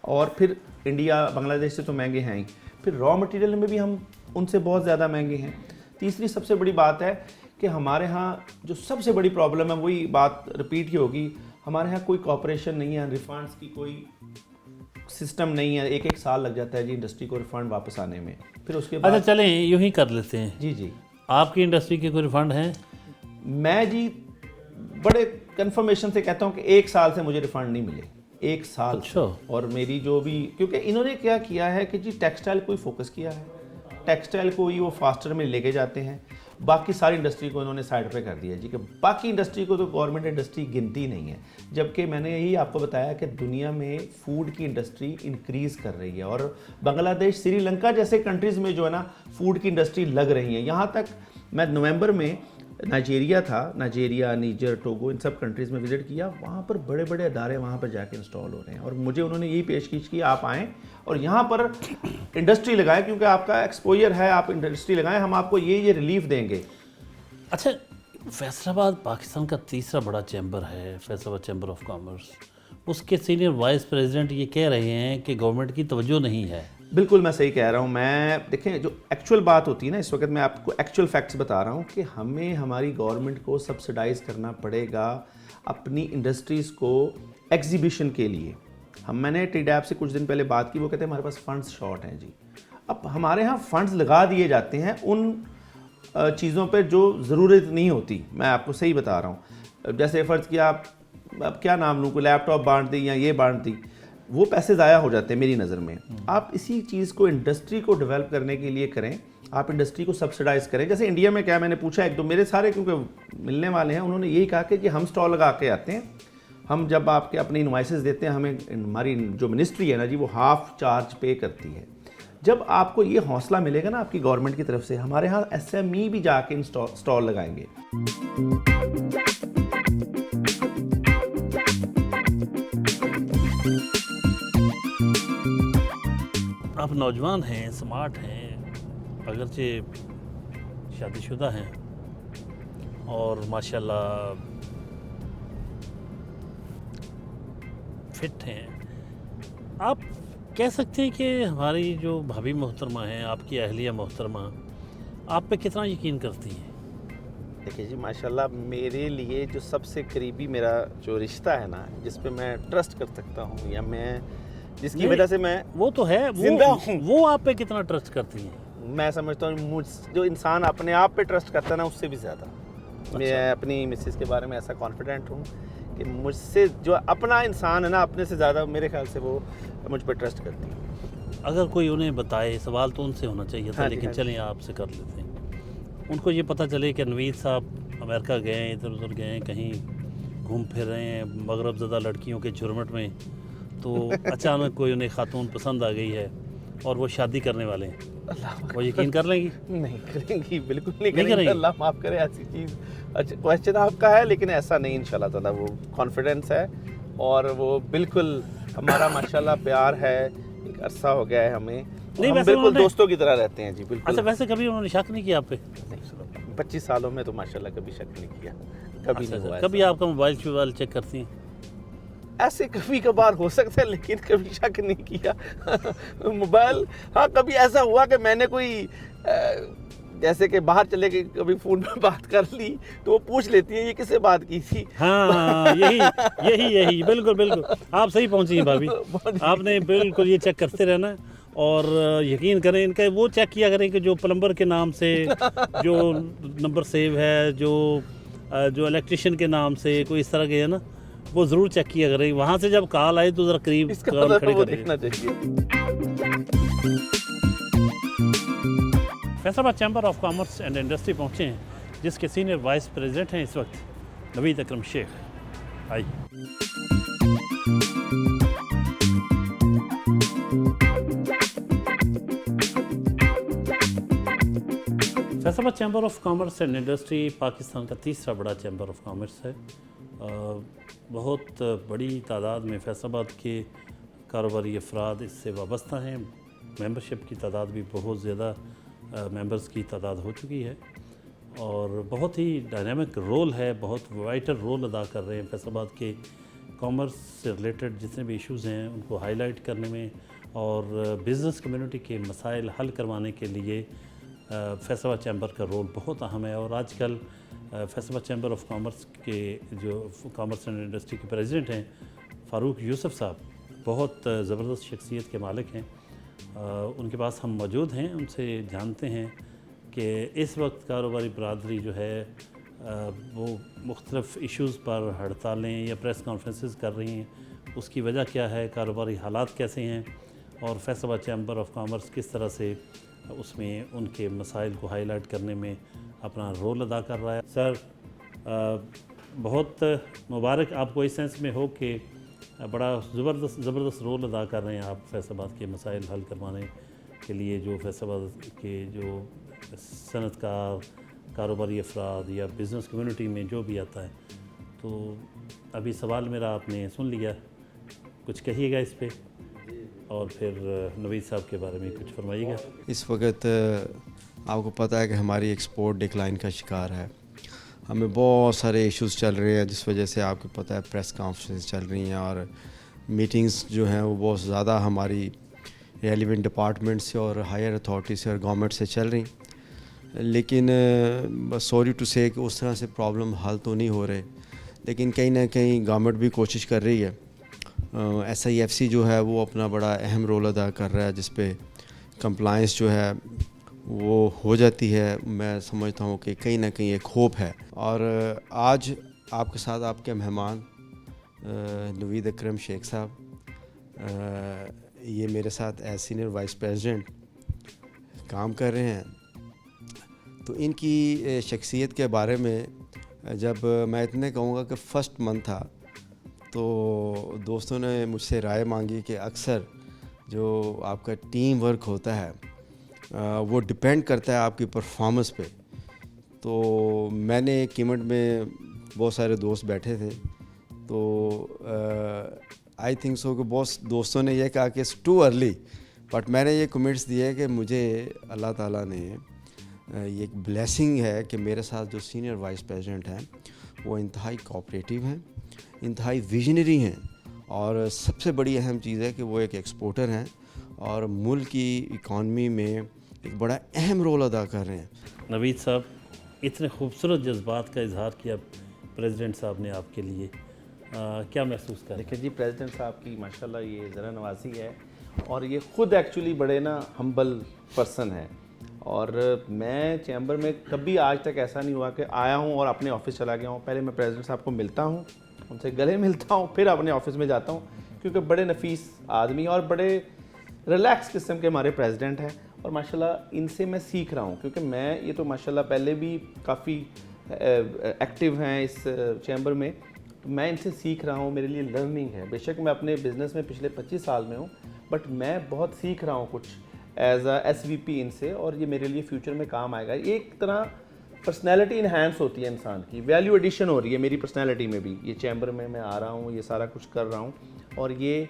और फिर इंडिया बांग्लादेश से तो महंगे हैं ही, फिर रॉ मटेरियल में भी हम उनसे बहुत ज़्यादा महंगे हैं। तीसरी सबसे बड़ी बात है कि हमारे यहाँ जो सबसे बड़ी प्रॉब्लम है, वही बात रिपीट ही होगी, हमारे यहाँ कोई कॉपरेशन नहीं है, रिफंड्स की कोई सिस्टम नहीं है। एक साल लग जाता है जी इंडस्ट्री को रिफंड वापस आने में। फिर उसके बाद अच्छा चलें यूँ ही कर लेते हैं। जी जी, आपकी इंडस्ट्री के कोई रिफंड हैं? मैं जी बड़े कंफर्मेशन से कहता हूँ कि 1 साल से मुझे रिफंड नहीं मिले, 1 साल। अच्छा। और मेरी जो भी, क्योंकि इन्होंने क्या किया है कि जी टेक्सटाइल को ही फोकस किया है, टेक्सटाइल को ही वो फास्टर में लेके जाते हैं, बाकी सारी इंडस्ट्री को इन्होंने साइड पे कर दिया जी, कि बाकी इंडस्ट्री को तो गवर्नमेंट इंडस्ट्री गिनती नहीं है। जबकि मैंने यही आपको बताया कि दुनिया में फूड की इंडस्ट्री इंक्रीज़ कर रही है और बांग्लादेश, श्रीलंका जैसे कंट्रीज़ में जो है ना फूड की इंडस्ट्री लग रही है। यहाँ तक मैं नवंबर में नाइजीरिया, नीजर, टोगो, इन सब कंट्रीज़ में विज़िट किया, वहाँ पर बड़े बड़े अदारे वहाँ पर जाके इंस्टॉल हो रहे हैं और मुझे उन्होंने यही पेशकश की आप आएँ और यहाँ पर इंडस्ट्री लगाएं, क्योंकि आपका एक्सपोजर है, आप इंडस्ट्री लगाएं, हम आपको ये रिलीफ देंगे। अच्छा, फैसलाबाद पाकिस्तान का तीसरा बड़ा चैम्बर है, फैसलाबाद चैम्बर ऑफ कॉमर्स, उसके सीनियर वाइस प्रेसिडेंट ये कह रहे हैं कि गवर्नमेंट की तवज्जो नहीं है। बिल्कुल मैं सही कह रहा हूँ। मैं देखें, जो एक्चुअल बात होती है ना, इस वक्त मैं आपको एक्चुअल फैक्ट्स बता रहा हूँ कि हमें हमारी गवर्नमेंट को सब्सिडाइज करना पड़ेगा अपनी इंडस्ट्रीज़ को एग्जीबिशन के लिए। मैंने TDAP से कुछ दिन पहले बात की, वो कहते हैं हमारे पास फंड्स शॉर्ट हैं जी। अब हमारे यहाँ फंड्स लगा दिए जाते हैं उन चीज़ों पर जो ज़रूरत नहीं होती। मैं आपको सही बता रहा हूँ, जैसे फ़र्ज़ किया आप اب کیا نام لوں, کوئی لیپ ٹاپ بانٹ دی یا یہ بانٹ دی, وہ پیسے ضائع ہو جاتے ہیں میری نظر میں. آپ اسی چیز کو انڈسٹری کو ڈیولپ کرنے کے لیے کریں, آپ انڈسٹری کو سبسڈائز کریں. جیسے انڈیا میں کیا, میں نے پوچھا ایک دو میرے سارے کیونکہ ملنے والے ہیں, انہوں نے یہی کہا کہ جی ہم سٹال لگا کے آتے ہیں, ہم جب آپ کے اپنے انوائسز دیتے ہیں ہمیں ہماری جو منسٹری ہے نا جی وہ ہاف چارج پے کرتی ہے. جب آپ کو یہ حوصلہ ملے گا نا آپ کی گورنمنٹ کی طرف سے, ہمارے ہاں ایس ایم ای بھی جا کے سٹال لگائیں گے. آپ نوجوان ہیں, سمارٹ ہیں, اگرچہ شادی شدہ ہیں اور ماشاءاللہ فٹ ہیں. آپ کہہ سکتے ہیں کہ ہماری جو بھابھی محترمہ ہیں, آپ کی اہلیہ محترمہ, آپ پہ کتنا یقین کرتی ہیں؟ دیکھیے جی ماشاءاللہ میرے لیے جو سب سے قریبی میرا جو رشتہ ہے نا, جس پہ میں ٹرسٹ کر سکتا ہوں یا میں جس کی وجہ سے میں وہ تو ہے, زندہ ہوں, وہ آپ پہ کتنا ٹرسٹ کرتی ہیں؟ میں سمجھتا ہوں جو انسان اپنے آپ پہ ٹرسٹ کرتا ہے نا اس سے بھی زیادہ. میں اپنی مسز کے بارے میں ایسا کانفیڈنٹ ہوں کہ مجھ سے جو اپنا انسان ہے نا, اپنے سے زیادہ میرے خیال سے وہ مجھ پہ ٹرسٹ کرتی ہے. اگر کوئی انہیں بتائے, سوال تو ان سے ہونا چاہیے تھا, ہاں جی, لیکن ہاں جی. چلیں آپ سے کر لیتے ہیں. ان کو یہ پتہ چلے کہ نوید صاحب امریکہ گئے ہیں, ادھر ادھر گئے ہیں, کہیں گھوم پھر رہے ہیں مغرب زدہ لڑکیوں کے جھرمٹ میں, تو اچانک کوئی انہیں خاتون پسند آ گئی ہے اور وہ شادی کرنے والے ہیں, وہ یقین کر لیں گی؟ نہیں کریں گی, بالکل نہیں کریں گی. اللہ معاف کرے ایسی چیز. اچھا کوشچن آپ کا ہے, لیکن ایسا نہیں انشاءاللہ تعالیٰ. وہ کانفیڈنس ہے اور وہ بالکل ہمارا ماشاءاللہ پیار ہے, ایک عرصہ ہو گیا ہے ہمیں, ہم بالکل دوستوں کی طرح رہتے ہیں جی. بالکل. اچھا ویسے کبھی انہوں نے شک نہیں کیا آپ پہ؟ 25 سالوں میں تو ماشاءاللہ کبھی شک نہیں کیا, کبھی نہیں ہوا. کبھی آپ کا موبائل چیک کرتی ہیں؟ ایسے کبھی کبھار ہو سکتا ہے, لیکن کبھی شک نہیں کیا. موبائل ہاں کبھی ایسا ہوا کہ میں نے کوئی جیسے کہ باہر چلے گئے, کبھی فون پہ بات کر لی تو وہ پوچھ لیتی ہیں یہ کس سے بات کی تھی. ہاں یہی بالکل آپ صحیح پہنچی ہیں بھابھی, آپ نے بالکل یہ چیک کرتے رہنا. اور یقین کریں ان کا وہ چیک کیا کریں کہ جو پلمبر کے نام سے جو نمبر سیو ہے, جو الیکٹریشین کے نام سے کوئی اس طرح کے ہے نا, وہ ضرور چیک کیا کریں. وہاں سے جب کال آئے تو ذرا قریب کال کھڑے کریں. دیکھنا چاہیے. فیصل آباد chamber of commerce and industry پہنچے ہیں, جس کے سینئر وائس پریزیڈنٹ ہیں اس وقت نوید اکرم شیخ. فیصل آباد chamber of commerce and industry Pakistan کا تیسرا بڑا چیمبر آف کامرس ہے. بہت بڑی تعداد میں فیصل آباد کے کاروباری افراد اس سے وابستہ ہیں. ممبرشپ کی تعداد بھی بہت زیادہ ممبرز کی تعداد ہو چکی ہے, اور بہت ہی ڈائنامک رول ہے, بہت وائٹل رول ادا کر رہے ہیں فیصل آباد کے کامرس سے ریلیٹڈ جتنے بھی ایشوز ہیں ان کو ہائی لائٹ کرنے میں, اور بزنس کمیونٹی کے مسائل حل کروانے کے لیے فیصل آباد چیمبر کا رول بہت اہم ہے. اور آج کل فیصل آباد چیمبر آف کامرس کے جو کامرس اینڈ انڈسٹری کے پریزیڈنٹ ہیں فاروق یوسف صاحب, بہت زبردست شخصیت کے مالک ہیں. ان کے پاس ہم موجود ہیں, ان سے جانتے ہیں کہ اس وقت کاروباری برادری جو ہے وہ مختلف ایشوز پر ہڑتالیں یا پریس کانفرنسز کر رہی ہیں, اس کی وجہ کیا ہے, کاروباری حالات کیسے ہیں, اور فیصل آباد چیمبر آف کامرس کس طرح سے اس میں ان کے مسائل کو ہائی لائٹ کرنے میں اپنا رول ادا کر رہا ہے. سر بہت مبارک آپ کو اس سینس میں ہو کہ بڑا زبردست رول ادا کر رہے ہیں آپ فیصل آباد کے مسائل حل کروانے کے لیے. جو فیصل آباد کے جو صنعت کار, کاروباری افراد یا بزنس کمیونٹی میں جو بھی آتا ہے, تو ابھی سوال میرا آپ نے سن لیا, کچھ کہیے گا اس پہ, اور پھر نوید صاحب کے بارے میں کچھ فرمائیے گا. اس وقت آپ کو پتہ ہے کہ ہماری ایکسپورٹ ڈکلائن کا شکار ہے. ہمیں بہت سارے ایشوز چل رہے ہیں, جس وجہ سے آپ کو پتہ ہے پریس کانفرنس چل رہی ہیں اور میٹنگز جو ہیں وہ بہت زیادہ ہماری ریلیونٹ ڈپارٹمنٹ سے اور ہائر اتھارٹی سے اور گورنمنٹ سے چل رہی. لیکن بس سوری ٹو سے کہ اس طرح سے پرابلم حل تو نہیں ہو رہے, لیکن کہیں نہ کہیں گورنمنٹ بھی کوشش کر رہی ہے. ایس آئی ایف سی جو ہے وہ اپنا بڑا اہم رول ادا کر رہا ہے, جس پہ کمپلائنس جو ہے وہ ہو جاتی ہے. میں سمجھتا ہوں کہ کہیں نہ کہیں ایک ہوپ ہے. اور آج آپ کے ساتھ آپ کے مہمان नवीद अकरम शेख साहब, ये मेरे साथ एज सीनियर वाइस प्रेसिडेंट काम कर रहे हैं। तो इनकी शख्सियत के बारे में जब मैं इतने कहूँगा कि फ़र्स्ट मंथ था तो दोस्तों ने मुझसे राय मांगी कि अक्सर जो आपका टीम वर्क होता है वो डिपेंड करता है आपकी परफॉर्मेंस पे। तो मैंने एक इवेंट में बहुत सारे दोस्त बैठे थे, तो आई थिंक सो कि बहुत दोस्तों ने यह कहा कि इट्स टू अर्ली, बट मैंने ये कमेंट्स दिए कि मुझे अल्लाह ताला ने ये एक ब्लेसिंग है कि मेरे साथ जो सीनियर वाइस प्रेसिडेंट हैं वो इंतहाई कोऑपरेटिव हैं, इंतहाई विजनरी हैं, और सबसे बड़ी अहम चीज़ है कि वो एक एक्सपोर्टर हैं और मुल्क की इकॉनमी में एक बड़ा अहम रोल अदा कर रहे हैं। नवीद साहब, इतने खूबसूरत जज्बात का इजहार किया प्रेसिडेंट साहब ने आपके लिए, क्या महसूस करें? देखिए जी, प्रेसिडेंट साहब की माशाल्लाह ये ज़रा नवाजी है, और ये ख़ुद एक्चुअली बड़े ना हम्बल पर्सन है। और मैं चैम्बर में कभी आज तक ऐसा नहीं हुआ कि आया हूँ और अपने ऑफिस चला गया हूँ। पहले मैं प्रेसिडेंट साहब को मिलता हूँ, उनसे गले मिलता हूँ, फिर अपने ऑफिस में जाता हूँ, क्योंकि बड़े नफीस आदमी और बड़े रिलैक्स किस्म के हमारे प्रेसिडेंट हैं। और माशाल्लाह इनसे मैं सीख रहा हूँ, क्योंकि मैं ये तो माशाल्लाह पहले भी काफ़ी एक्टिव हैं इस चैम्बर में, तो मैं इनसे सीख रहा हूँ, मेरे लिए लर्निंग है। बेशक मैं अपने बिज़नेस में पिछले 25 साल में हूँ, बट मैं बहुत सीख रहा हूँ कुछ एज अ SVP इनसे, और ये मेरे लिए फ्यूचर में काम आएगा। एक तरह पर्सनैलिटी इन्हांस होती है इंसान की, वैल्यू एडिशन हो रही है मेरी पर्सनैलिटी में भी। ये चैम्बर में मैं आ रहा हूँ, ये सारा कुछ कर रहा हूँ, और ये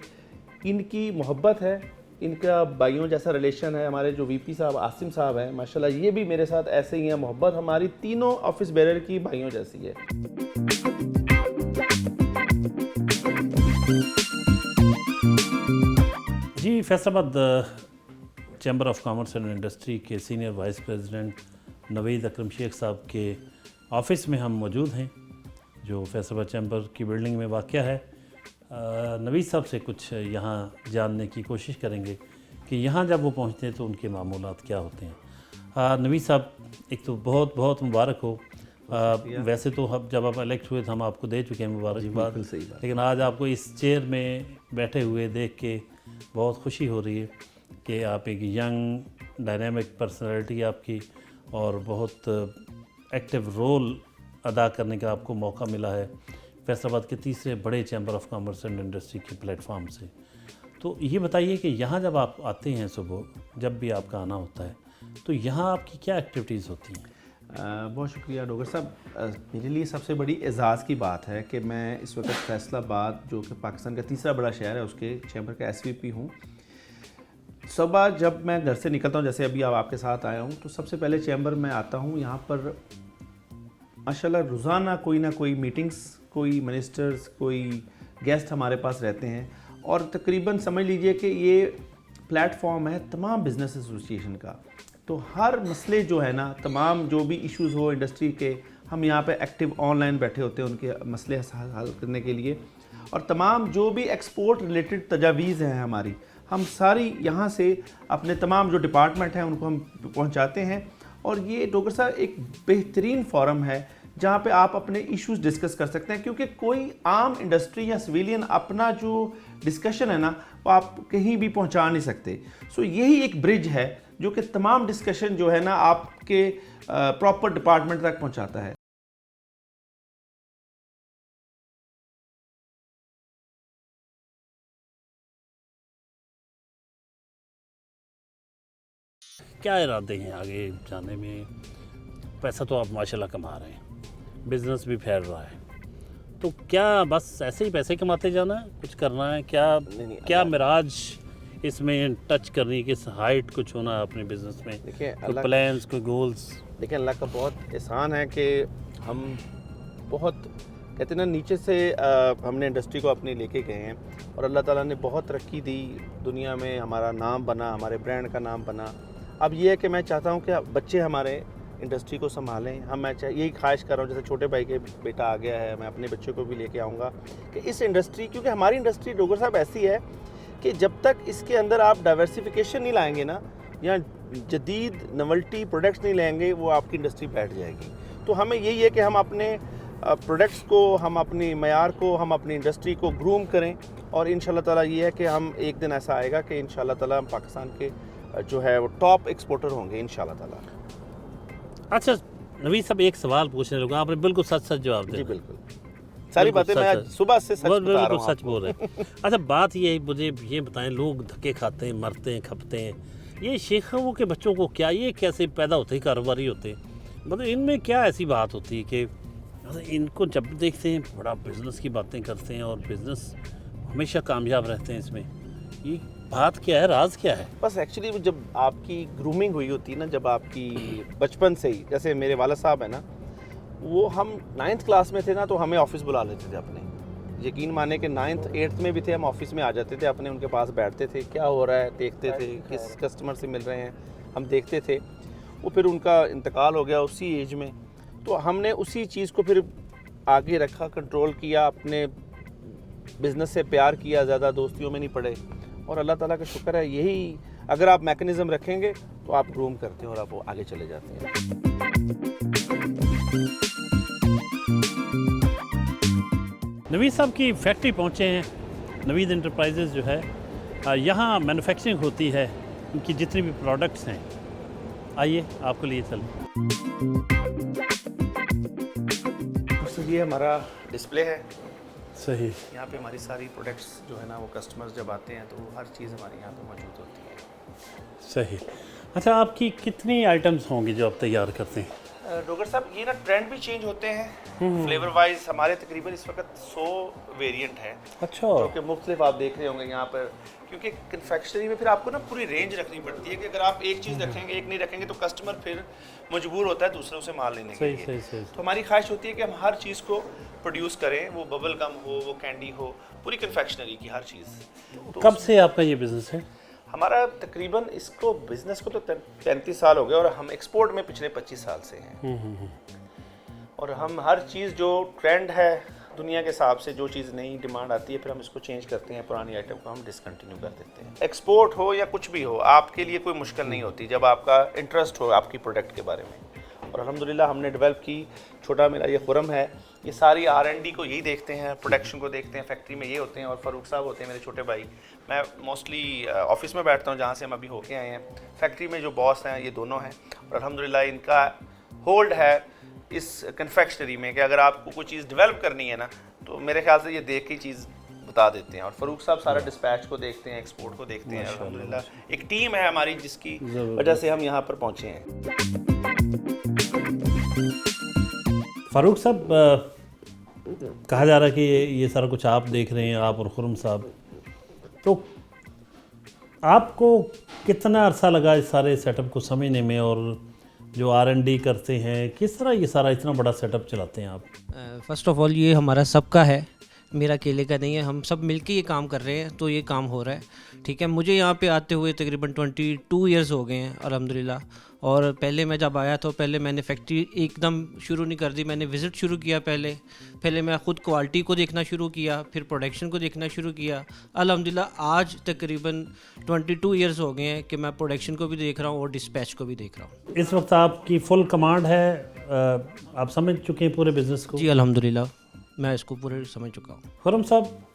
इनकी मोहब्बत है, इनका भाइयों जैसा रिलेशन है। हमारे जो VP साहब आसिम साहब हैं, माशाल्लाह ये भी मेरे साथ ऐसे ही हैं, मोहब्बत हमारी तीनों ऑफिस बेरर की भाइयों जैसी है। जी, Faisalabad chamber of commerce and industry के senior vice president Naveed Akram Sheikh साहब के ऑफ़िस में हम मौजूद हैं, जो फैसलाबाद चैम्बर की बिल्डिंग में वाक़या है। नवीद साहब से कुछ यहाँ जानने की कोशिश करेंगे कि यहाँ जब वो पहुँचते हैं तो उनके मामूलात क्या होते हैं। नवीद साहब, एक तो बहुत बहुत मुबारक हो। वैसे तो हम जब आप इलेक्ट हुए थे हम आपको दे चुके हैं मुबारकबाद, लेकिन आज आपको इस चेयर में बैठे हुए देख के बहुत खुशी हो रही है कि आप एक यंग डायनामिक पर्सनालिटी आपकी, और बहुत एक्टिव रोल अदा करने का आपको मौका मिला है फैसलाबाद के तीसरे बड़े chamber of commerce and industry के प्लेटफॉर्म से। तो ये बताइए कि यहाँ जब आप आते हैं सुबह, जब भी आपका आना होता है, तो यहाँ आपकी क्या एक्टिविटीज़ होती हैं? बहुत शुक्रिया डॉक्टर साहब। मेरे लिए सबसे बड़ी एजाज़ की बात है कि मैं इस वक्त फैसलाबाद, जो कि पाकिस्तान का तीसरा बड़ा शहर है, उसके चैम्बर का SVP हूँ। सुबह जब मैं घर से निकलता हूँ, जैसे अभी आपके साथ आया हूँ, तो सबसे पहले चैम्बर में आता हूँ। यहाँ पर माशाल्लाह रोज़ाना कोई ना कोई मीटिंग्स, कोई मिनिस्टर्स, कोई गेस्ट हमारे पास रहते हैं, और तकरीबन समझ लीजिए कि ये प्लेटफॉर्म है तमाम बिज़नेस एसोसिएशन का। तो हर मसले जो है ना, तमाम जो भी इश्यूज़ हो इंडस्ट्री के, हम यहाँ पे एक्टिव ऑनलाइन बैठे होते हैं उनके मसले हल करने के लिए। और तमाम जो भी एक्सपोर्ट रिलेटेड तजावीज़ हैं हमारी, हम सारी यहाँ से अपने तमाम जो डिपार्टमेंट हैं उनको हम पहुँचाते हैं। और ये डॉक्टर साहब एक बेहतरीन फोरम है जहाँ पे आप अपने इश्यूज़ डिस्कस कर सकते हैं, क्योंकि कोई आम इंडस्ट्री या सिविलियन अपना जो डिस्कशन है ना, वो आप कहीं भी पहुँचा नहीं सकते। सो यही एक ब्रिज है जो कि तमाम डिस्कशन जो है ना आपके प्रॉपर डिपार्टमेंट तक पहुँचाता है। क्या इरादे हैं आगे जाने में? पैसा तो आप माशाल्लाह कमा रहे हैं, बिज़नेस भी फैल रहा है, तो क्या बस ऐसे ही पैसे कमाते जाना है, कुछ करना है क्या? क्या मिराज इसमें टच करनी है, किस हाइट कुछ होना है अपने बिज़नेस में? देखिए, कोई प्लान्स, कोई गोल्स? देखिए, अल्लाह का बहुत एहसान है कि हम बहुत कहते हैं ना नीचे से हमने इंडस्ट्री को अपनी लेके गए हैं, और अल्लाह ताला ने बहुत तरक्की दी दुनिया में, हमारा नाम बना, हमारे ब्रांड का नाम बना। अब ये है कि मैं चाहता हूँ कि बच्चे हमारे इंडस्ट्री को संभालें। मैं यही ख्वाहिश कर रहा हूँ, जैसे छोटे भाई के बेटा आ गया है, मैं अपने बच्चों को भी लेके आऊँगा कि इस इंडस्ट्री, क्योंकि हमारी इंडस्ट्री डॉक्टर साहब ऐसी है कि जब तक इसके अंदर आप डाइवर्सिफिकेशन नहीं लाएंगे ना, या जदीद नवल्टी प्रोडक्ट्स नहीं लेंगे, वो आपकी इंडस्ट्री बैठ जाएगी। तो हमें यही है कि हम अपने प्रोडक्ट्स को, हम अपनी मयार को, हम अपनी इंडस्ट्री को ग्रूम करें और इंशाल्लाह ताला ये है कि हम एक दिन ऐसा आएगा कि इंशाल्लाह ताला हम पाकिस्तान के जो है वो टॉप एक्सपोर्टर होंगे इंशाल्लाह ताला। अच्छा नवीद साहब, एक सवाल पूछने लगा, आपने बिल्कुल सच सच जवाब जी दिया। बिल्कुल, सारी बातें मैं आज सुबह से सच बता रहा बिल्कुल हूँ सच बोल रहे हैं। अच्छा बात ये है, मुझे ये बताएं, लोग धक्के खाते हैं, मरते हैं, खपते हैं, ये शेखों के बच्चों को क्या, ये कैसे पैदा होते हैं, कारोबारी होते हैं, मतलब इनमें क्या ऐसी बात होती है कि मतलब इनको जब देखते हैं बड़ा बिजनेस की बातें करते हैं और बिजनेस हमेशा कामयाब रहते हैं, इसमें ये बात क्या है, राज क्या है? बस एक्चुअली जब आपकी ग्रूमिंग हुई होती है ना, जब आपकी बचपन से ही, जैसे मेरे वाला साहब है ना, वो हम 9th क्लास में थे ना तो हमें ऑफिस बुला लेते थे अपने, यकीन माने कि 9th 8th में भी थे, हम ऑफिस में आ जाते थे अपने, उनके पास बैठते थे, क्या हो रहा है देखते थे, किस कस्टमर से मिल रहे हैं हम देखते थे। वो फिर उनका इंतकाल हो गया उसी एज में, तो हमने उसी चीज़ को फिर आगे रखा, कंट्रोल किया, अपने बिज़नेस से प्यार किया, ज़्यादा दोस्तियों में नहीं पड़े, और अल्लाह ताला का शुक्र है, यही अगर आप मैकेनिज़्म रखेंगे तो आप ग्रूम करते हैं और आप वो आगे चले जाते हैं। नवीद साहब की फैक्ट्री पहुँचे हैं, नवीद इंटरप्राइजेज़ जो है, यहाँ मैन्युफैक्चरिंग होती है, उनकी जितनी भी प्रोडक्ट्स हैं, आइए आपको लिए चलें। तो ये हमारा डिस्प्ले है, सही, यहाँ पे हमारी सारी प्रोडक्ट्स जो है ना, वो कस्टमर्स जब आते हैं तो हर चीज़ हमारे यहाँ पे मौजूद होती है। सही। अच्छा आपकी कितनी आइटम्स होंगी जो आप तैयार करते हैं? डॉक्टर साहब ये ना ट्रेंड भी चेंज होते हैं, फ्लेवर वाइज हमारे तकरीबन इस वक्त 100 वेरिएंट है, अच्छा, जो कि मुख्तलिफ आप देख रहे होंगे यहाँ पर, क्योंकि कन्फेक्शनरी में फिर आपको ना पूरी रेंज रखनी पड़ती है कि अगर आप एक चीज़ रखेंगे, एक नहीं रखेंगे तो कस्टमर फिर मजबूर होता है दूसरों से माल लेने के लिए। सही। तो हमारी ख्वाहिश होती है कि हम हर चीज़ को प्रोड्यूस करें, वो बबल गम हो, वो कैंडी हो, पूरी कन्फेक्शनरी की हर चीज़। कब से आपका ये बिज़नेस है? हमारा तकरीबन इसको बिज़नेस को तो 35 साल हो गए और हम एक्सपोर्ट में पिछले 25 साल से हैं। और हम हर चीज़ जो ट्रेंड है दुनिया के हिसाब से, जो चीज़ नई डिमांड आती है, फिर हम इसको चेंज करते हैं, पुरानी आइटम को हम डिसकंटिन्यू कर देते हैं। एक्सपोर्ट हो या कुछ भी हो, आपके लिए कोई मुश्किल नहीं होती जब आपका इंटरेस्ट हो आपकी प्रोडक्ट के बारे में। और अल्हम्दुलिल्लाह हमने डेवलप की, छोटा मेरा ये खुरम है, ये सारी R&D को यही देखते हैं, प्रोडक्शन को देखते हैं, फैक्ट्री में ये होते हैं, और फ़ारूक साहब होते हैं मेरे छोटे भाई। मैं मोस्टली ऑफिस में बैठता हूँ जहाँ से हम अभी होके आए हैं। फैक्ट्री में जो बॉस हैं ये दोनों हैं, और अल्हम्दुलिल्लाह इनका होल्ड है इस कन्फेक्शनरी में कि अगर आपको कोई चीज़ डेवलप करनी है ना, तो मेरे ख्याल से ये देख के चीज़ बता देते हैं। और फ़ारूक साहब सारा डिस्पैच को देखते हैं, एक्सपोर्ट को देखते हैं। अल्हम्दुलिल्लाह एक टीम है हमारी जिसकी वजह से हम यहाँ पर पहुँचे हैं। फ़ारूक साहब, कहा जा रहा है कि ये सारा कुछ आप देख रहे हैं, आप और खुरम साहब, तो आपको कितना अरसा लगा इस सारे सेटअप को समझने में, और जो R&D करते हैं किस तरह ये सारा इतना बड़ा सेटअप चलाते हैं आप? फ़र्स्ट ऑफ़ ऑल ये हमारा सबका है, मेरा अकेले का नहीं है, हम सब मिलके ये काम कर रहे हैं, तो ये काम हो रहा है। ठीक है, मुझे यहाँ पे आते हुए तकरीबन 22 इयर्स हो गए हैं अल्हम्दुलिल्लाह। और पहले मैं जब आया तो पहले मैंने फैक्ट्री एकदम शुरू नहीं कर दी, मैंने विज़िट शुरू किया। पहले मैं ख़ुद क्वालिटी को देखना शुरू किया, फिर प्रोडक्शन को देखना शुरू किया। अल्हम्दुलिल्लाह आज तकरीबन 22 इयर्स हो गए हैं कि मैं प्रोडक्शन को भी देख रहा हूँ और डिस्पैच को भी देख रहा हूँ। इस वक्त आपकी फुल कमांड है, आप समझ चुके हैं पूरे बिज़नेस को? जी अल्हम्दुलिल्लाह मैं इसको पूरे समझ चुका हूँ। खुरम साहब,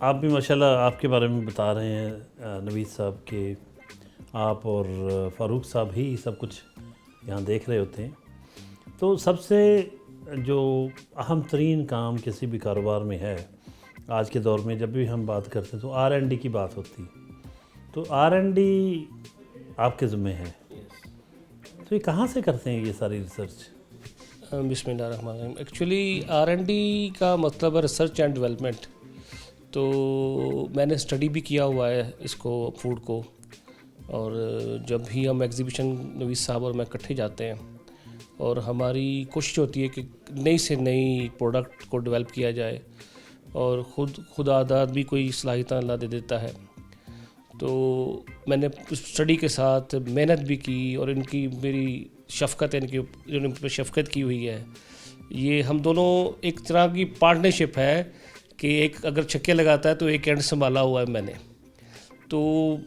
आप भी माशाल्लाह आपके बारे में बता रहे हैं नवीद साहब के, आप और फ़ारूक साहब ही सब कुछ यहाँ देख रहे होते हैं। तो सबसे जो अहम तरीन काम किसी भी कारोबार में है आज के दौर में, जब भी हम बात करते हैं तो R&D की बात होती है। तो R&D आपके ज़िम्मे है, तो ये कहाँ से करते हैं ये सारी रिसर्च? बिस्मिल्लाहिर्रहमानिर्रहीम। एक्चुअली R&D का मतलब है रिसर्च एंड डेवलपमेंट। तो मैंने स्टडी भी किया हुआ है इसको, फूड को, और जब भी हम एग्जीबिशन नवीद साहब और मैं इकट्ठे जाते हैं, और हमारी कोशिश होती है कि नई से नई प्रोडक्ट को डेवलप किया जाए, और खुदादाद भी कोई सलाहियत अल्लाह दे देता है। तो मैंने स्टडी के साथ मेहनत भी की, और इनकी मेरी शफ़क़त है, इनकी जो इन पर शफ़क़त की हुई है, ये हम दोनों एक तरह की पार्टनरशिप है कि एक अगर छक्के लगाता है तो एक एंड संभाला हुआ है मैंने। तो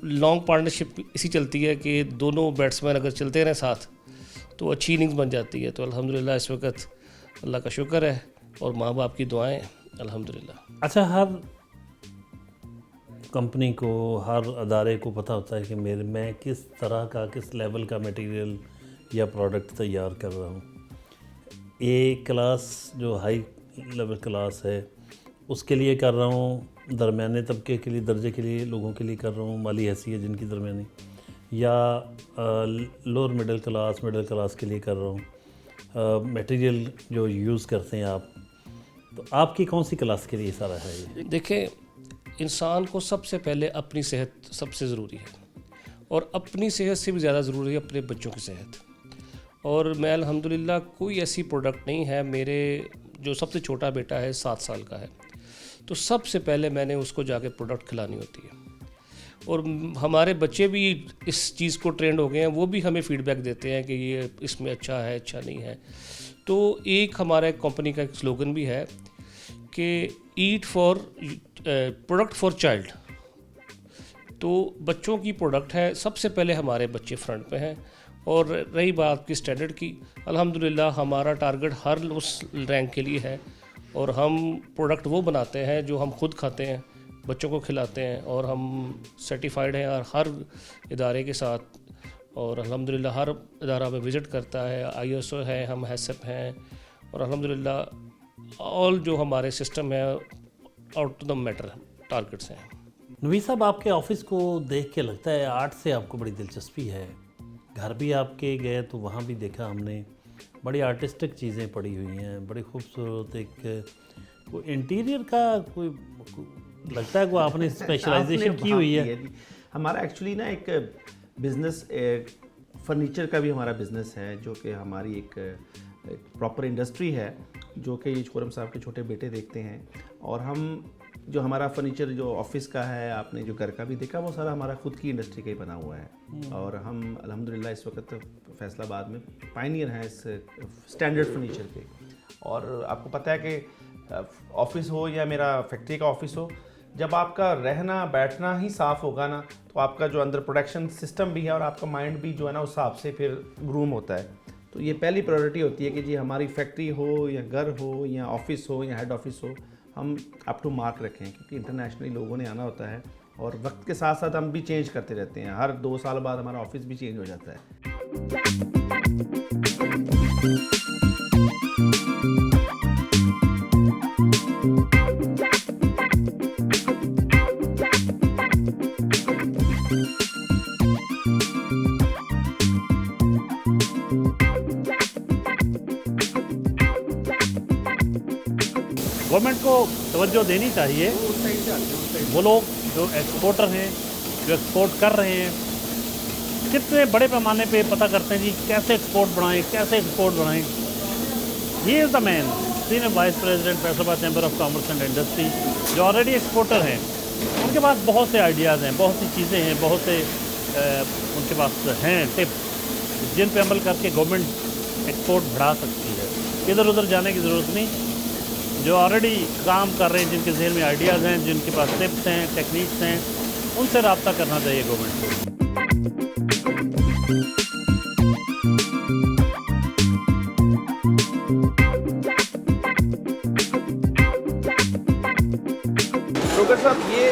लॉन्ग पार्टनरशिप इसी चलती है कि दोनों बैट्समैन अगर चलते रहें साथ तो अच्छी इनिंग्स बन जाती है। तो अल्हम्दुलिल्लाह इस वक्त अल्लाह का शुक्र है और माँ बाप की दुआएं अल्हम्दुलिल्लाह। अच्छा, हर कंपनी को, हर अदारे को पता होता है कि मैं किस तरह का, किस लेवल का मटेरियल या प्रोडक्ट तैयार कर रहा हूँ। ए क्लास जो हाई लेवल क्लास है उसके लिए कर रहा हूँ, दरमियाने तबके के लिए, दर्जे के लिए लोगों के लिए कर रहा हूँ, माली हैसियत जिनकी दरमियानी, या लोअर मिडिल क्लास के लिए कर रहा हूँ। मटेरियल जो यूज़ करते हैं आप, तो आपकी कौन सी क्लास के लिए सारा है ये? देखें, इंसान को सबसे पहले अपनी सेहत सबसे ज़रूरी है, और अपनी सेहत से भी ज़्यादा ज़रूरी है अपने बच्चों की सेहत। और मैं अल्हम्दुलिल्लाह कोई ऐसी प्रोडक्ट नहीं है, मेरे जो सबसे छोटा बेटा है 7 साल का है, तो सबसे पहले मैंने उसको जाके प्रोडक्ट खिलानी होती है। और हमारे बच्चे भी इस चीज़ को ट्रेंड हो गए हैं, वो भी हमें फीडबैक देते हैं कि ये इसमें अच्छा है, अच्छा नहीं है। तो एक हमारे कंपनी का एक स्लोगन भी है कि eat for product for child. तो बच्चों की प्रोडक्ट है, सबसे पहले हमारे बच्चे फ्रंट पे हैं। और रही बात की स्टैंडर्ड की, अल्हम्दुलिल्लाह हमारा टारगेट हर उस रैंक के लिए है, और हम प्रोडक्ट वो बनाते हैं जो हम खुद खाते हैं, बच्चों को खिलाते हैं, और हम सर्टिफाइड हैं और हर इदारे के साथ। और अल्हम्दुलिल्लाह हर इदारा में विज़िट करता है, ISO है, हम हैसप हैं, और अल्हम्दुलिल्लाह ऑल जो हमारे सिस्टम है out to the matter targets हैं। नवीद साहब, आपके ऑफिस को देख के लगता है आर्ट से आपको बड़ी दिलचस्पी है। घर भी आपके गए तो वहाँ भी देखा हमने, बड़ी आर्टिस्टिक चीज़ें पड़ी हुई हैं, बड़ी खूबसूरत। एक कोई इंटीरियर का कोई लगता है कोई आपने स्पेशलाइजेशन की हुई है। हमारा एक्चुअली ना एक बिज़नेस, फर्नीचर का भी हमारा बिज़नेस है, जो कि हमारी एक प्रॉपर इंडस्ट्री है, जो कि खुरम साहब के छोटे बेटे देखते हैं। और हम जो हमारा फर्नीचर जो ऑफिस का है, आपने जो घर का भी देखा, वो सारा हमारा खुद की इंडस्ट्री का ही बना हुआ है। और हम अल्हम्दुलिल्लाह इस वक्त फैसलाबाद में पायनियर हैं इस स्टैंडर्ड फर्नीचर के। और आपको पता है कि ऑफिस हो या मेरा फैक्ट्री का ऑफिस हो, जब आपका रहना बैठना ही साफ़ होगा ना, तो आपका जो अंदर प्रोडक्शन सिस्टम भी है और आपका माइंड भी जो है ना उस हिसाब से फिर ग्रूम होता है। तो ये पहली प्रायोरिटी होती है कि जी हमारी फैक्ट्री हो या घर हो या ऑफिस हो या हेड ऑफिस हो, हम अप टू मार्क रखें, क्योंकि इंटरनेशनली लोगों ने आना होता है। और वक्त के साथ साथ हम भी चेंज करते रहते हैं, हर 2 साल बाद हमारा ऑफिस भी चेंज हो जाता है। गवर्नमेंट को तवज्जो देनी चाहिए। वो लोग जो एक्सपोर्टर हैं, जो एक्सपोर्ट कर रहे हैं, कितने बड़े पैमाने पे पता करते हैं जी कैसे एक्सपोर्ट बढ़ाएं। He is the man, senior vice president Faisalabad chamber of commerce and industry, जो ऑलरेडी एक्सपोर्टर हैं। उनके पास बहुत से आइडियाज़ हैं, बहुत सी चीज़ें हैं, बहुत से उनके पास हैं टिप्स, जिन पे अमल करके गवर्नमेंट एक्सपोर्ट बढ़ा सकती है। इधर उधर जाने की ज़रूरत नहीं। जो ऑलरेडी काम कर रहे हैं, जिनके जहन में आइडियाज़ हैं, जिनके पास टिप्स हैं, टेक्निक्स हैं, उनसे रब्ता करना चाहिए गवर्नमेंट को। डॉक्टर साहब, ये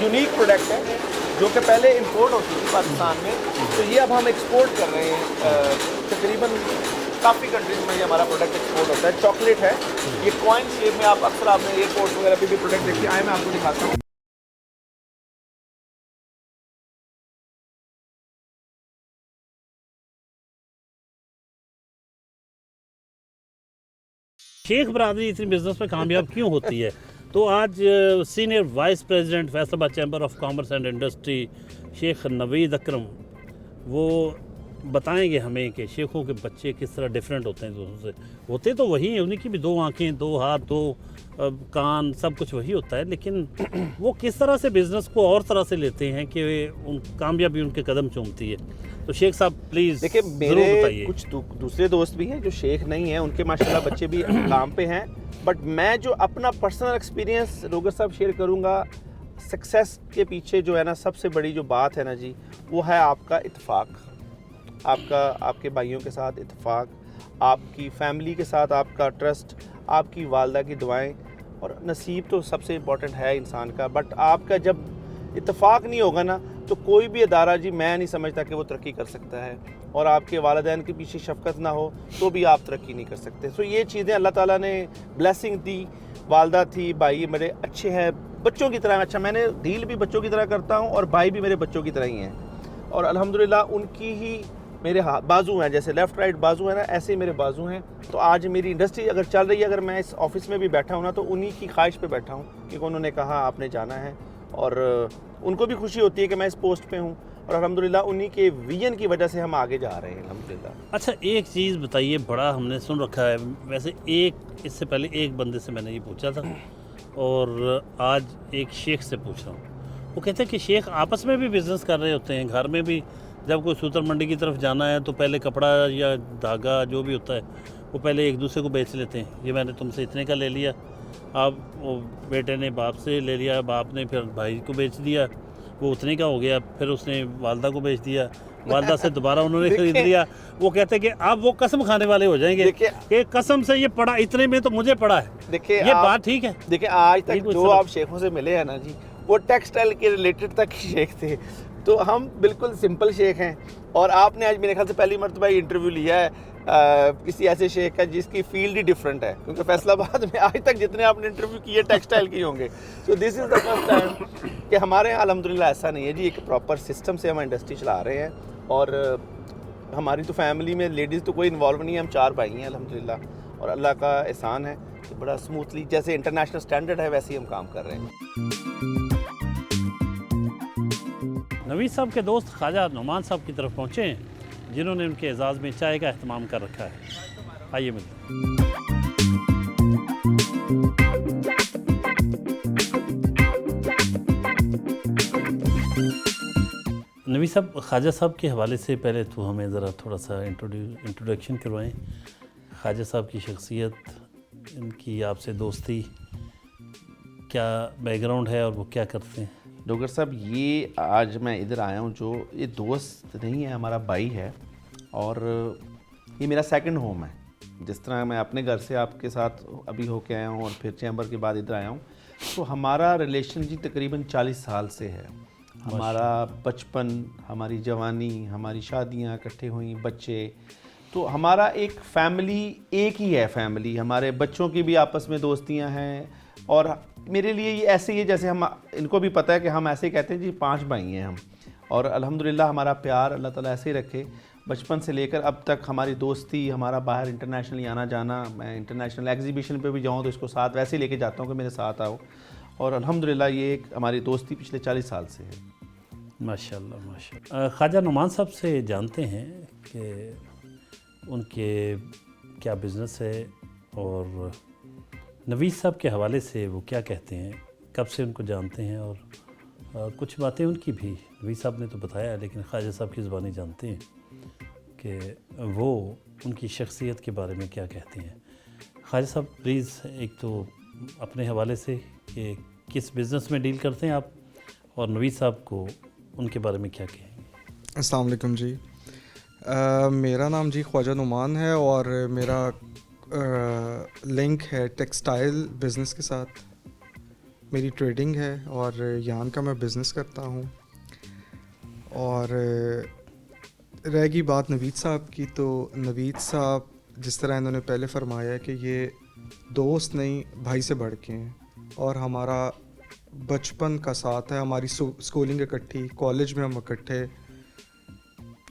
यूनिक प्रोडक्ट है जो कि पहले इंपोर्ट होती थी पाकिस्तान में, तो ये अब हम एक्सपोर्ट कर रहे हैं। तकरीबन काफ़ी कंट्रीज में ये हमारा प्रोडक्ट एक्सपोर्ट होता है। चॉकलेट है, ये कॉइन शेप में, आप अक्सर आपने एयरपोर्ट वगैरह पे भी प्रोडक्ट देखिए। आए मैं आपको दिखाता हूँ। शेख बरादरी इतनी बिजनेस में कामयाब क्यों होती है? तो आज senior vice president Faisalabad chamber of commerce and industry Sheikh Naveed Akram, वो बताएंगे हमें कि शेखों के बच्चे किस तरह डिफरेंट होते हैं दूसरों से। होते तो वही हैं, उन्हीं की भी 2 आँखें, 2 हाथ, 2 कान, सब कुछ वही होता है, लेकिन वो किस तरह से बिज़नेस को और तरह से लेते हैं कि उन कामयाबी उनके कदम चूमती है। तो शेख साहब प्लीज़ देखिए, ज़रूर मेरे बताइए। कुछ दूसरे दोस्त भी हैं जो शेख नहीं हैं, उनके माशाल्लाह बच्चे भी काम पे हैं। बट मैं जो अपना पर्सनल एक्सपीरियंस रोगर साहब शेयर करूँगा, सक्सेस के पीछे जो है ना सबसे बड़ी जो बात है ना जी, वो है आपका इत्तेफाक, आपके भाइयों के साथ इत्तेफाक, آپ کی فیملی کے ساتھ آپ کا ٹرسٹ، آپ کی والدہ کی دعائیں، اور نصیب تو سب سے امپورٹنٹ ہے انسان کا. بٹ آپ کا جب اتفاق نہیں ہوگا نا تو کوئی بھی ادارہ جی میں نہیں سمجھتا کہ وہ ترقی کر سکتا ہے. اور آپ کے والدین کے پیچھے شفقت نہ ہو تو بھی آپ ترقی نہیں کر سکتے. سو یہ چیزیں اللہ تعالیٰ نے بلیسنگ دی. والدہ تھی، بھائی میرے اچھے ہیں بچوں کی طرح. اچھا میں نے ڈیل بھی بچوں کی طرح کرتا ہوں اور بھائی بھی میرے بچوں کی طرح ہی ہیں. اور الحمدللہ ان کی ہی میرے بازو ہیں، جیسے لیفٹ رائٹ بازو ہیں نا، ایسے ہی میرے بازو ہیں. تو آج میری انڈسٹری اگر چل رہی ہے، اگر میں اس آفس میں بھی بیٹھا ہوں نا تو انہی کی خواہش پہ بیٹھا ہوں، کیونکہ انہوں نے کہا آپ نے جانا ہے. اور ان کو بھی خوشی ہوتی ہے کہ میں اس پوسٹ پہ ہوں، اور الحمدللہ انہی کے ویژن کی وجہ سے ہم آگے جا رہے ہیں الحمدللہ. اچھا ایک چیز بتائیے، بڑا ہم نے سن رکھا ہے ویسے، اس سے پہلے ایک بندے سے میں نے یہ پوچھا تھا اور آج ایک شیخ سے پوچھ رہا ہوں. وہ کہتے ہیں کہ شیخ آپس میں بھی بزنس کر رہے ہوتے ہیں، گھر میں بھی جب کوئی سوتر منڈی کی طرف جانا ہے تو پہلے کپڑا یا دھاگا جو بھی ہوتا ہے وہ پہلے ایک دوسرے کو بیچ لیتے ہیں. یہ میں نے تم سے اتنے کا لے لیا، اب وہ بیٹے نے باپ سے لے لیا، باپ نے پھر بھائی کو بیچ دیا، وہ اتنے کا ہو گیا، پھر اس نے والدہ کو بیچ دیا، والدہ سے دوبارہ انہوں نے خرید لیا. وہ کہتے ہیں کہ اب وہ قسم کھانے والے ہو جائیں گے کہ قسم سے یہ پڑا اتنے میں تو مجھے پڑا ہے. دیکھیں یہ بات ٹھیک ہے؟ دیکھیں آج تک جو آپ شیخوں سے ملے ہیں نا جی، وہ ٹیکسٹائل کے ریلیٹڈ تک شیخ تھے. تو ہم بالکل سمپل شیخ ہیں. اور آپ نے آج میرے خیال سے پہلی مرتبہ انٹرویو لیا ہے کسی ایسے شیخ کا جس کی فیلڈ ہی ڈفرینٹ ہے، کیونکہ فیصل آباد میں آج تک جتنے آپ نے انٹرویو کیے ٹیکسٹائل کی ہوں گے. سو دس از دا فرسٹ ٹائم کہ ہمارے یہاں الحمدللہ ایسا نہیں ہے جی. ایک پراپر سسٹم سے ہم انڈسٹری چلا رہے ہیں. اور ہماری تو فیملی میں لیڈیز تو کوئی انوالو نہیں ہے، ہم 4 بھائی ہیں الحمدللہ. اور اللہ کا احسان ہے کہ بڑا اسموتھلی جیسے انٹرنیشنل سٹینڈرڈ ہے ویسے ہی ہم کام کر رہے ہیں. نوید صاحب کے دوست خواجہ نعمان صاحب کی طرف پہنچے ہیں، جنہوں نے ان کے اعزاز میں چائے کا اہتمام کر رکھا ہے. آئیے ملتے ہیں. نوید صاحب، خواجہ صاحب کے حوالے سے پہلے تو ہمیں ذرا تھوڑا سا انٹروڈکشن کروائیں. خواجہ صاحب کی شخصیت، ان کی آپ سے دوستی، کیا بیک گراؤنڈ ہے اور وہ کیا کرتے ہیں؟ ڈوگر صاحب یہ آج میں ادھر آیا ہوں، جو یہ دوست نہیں ہے، ہمارا بھائی ہے. اور یہ میرا سیکنڈ ہوم ہے. جس طرح میں اپنے گھر سے آپ کے ساتھ ابھی ہو کے آیا ہوں اور پھر چیمبر کے بعد ادھر آیا ہوں، تو ہمارا ریلیشن جی تقریباً 40 سال سے ہے. ہمارا بچپن، ہماری جوانی، ہماری شادیاں اکٹھے ہوئیں، بچے، تو ہمارا ایک فیملی ایک ہی ہے. فیملی ہمارے بچوں کی بھی آپس میں دوستیاں ہیں. اور میرے لیے یہ ایسے ہی ہے جیسے ہم، ان کو بھی پتہ ہے کہ ہم ایسے ہی کہتے ہیں جی 5 بھائی ہیں ہم. اور الحمدللہ ہمارا پیار اللہ تعالیٰ ایسے ہی رکھے. بچپن سے لے کر اب تک ہماری دوستی، ہمارا باہر انٹرنیشنلی آنا جانا، میں انٹرنیشنل ایگزیبیشن پہ بھی جاؤں تو اس کو ساتھ ویسے ہی لے کے جاتا ہوں کہ میرے ساتھ آؤ. اور الحمدللہ یہ ایک ہماری دوستی پچھلے 40 سال سے ہے. ماشاءاللہ ماشاءاللہ. خواجہ نعمان صاحب سے جانتے ہیں کہ ان کے کیا بزنس ہے اور نوید صاحب کے حوالے سے وہ کیا کہتے ہیں، کب سے ان کو جانتے ہیں، اور کچھ باتیں ان کی بھی نوید صاحب نے تو بتایا، لیکن خواجہ صاحب کی زبانی جانتے ہیں کہ وہ ان کی شخصیت کے بارے میں کیا کہتے ہیں. خواجہ صاحب پلیز ایک تو اپنے حوالے سے کہ کس بزنس میں ڈیل کرتے ہیں آپ، اور نوید صاحب کو ان کے بارے میں کیا کہیں گے. السلام علیکم جی. میرا نام جی خواجہ نعمان ہے اور میرا لنک ہے ٹیکسٹائل بزنس کے ساتھ. میری ٹریڈنگ ہے اور یان کا میں بزنس کرتا ہوں. اور رہ گئی بات نوید صاحب کی، تو نوید صاحب جس طرح انہوں نے پہلے فرمایا کہ یہ دوست نہیں بھائی سے بڑھ کے ہیں، اور ہمارا بچپن کا ساتھ ہے، ہماری اسکولنگ اکٹھی، کالج میں ہم اکٹھے،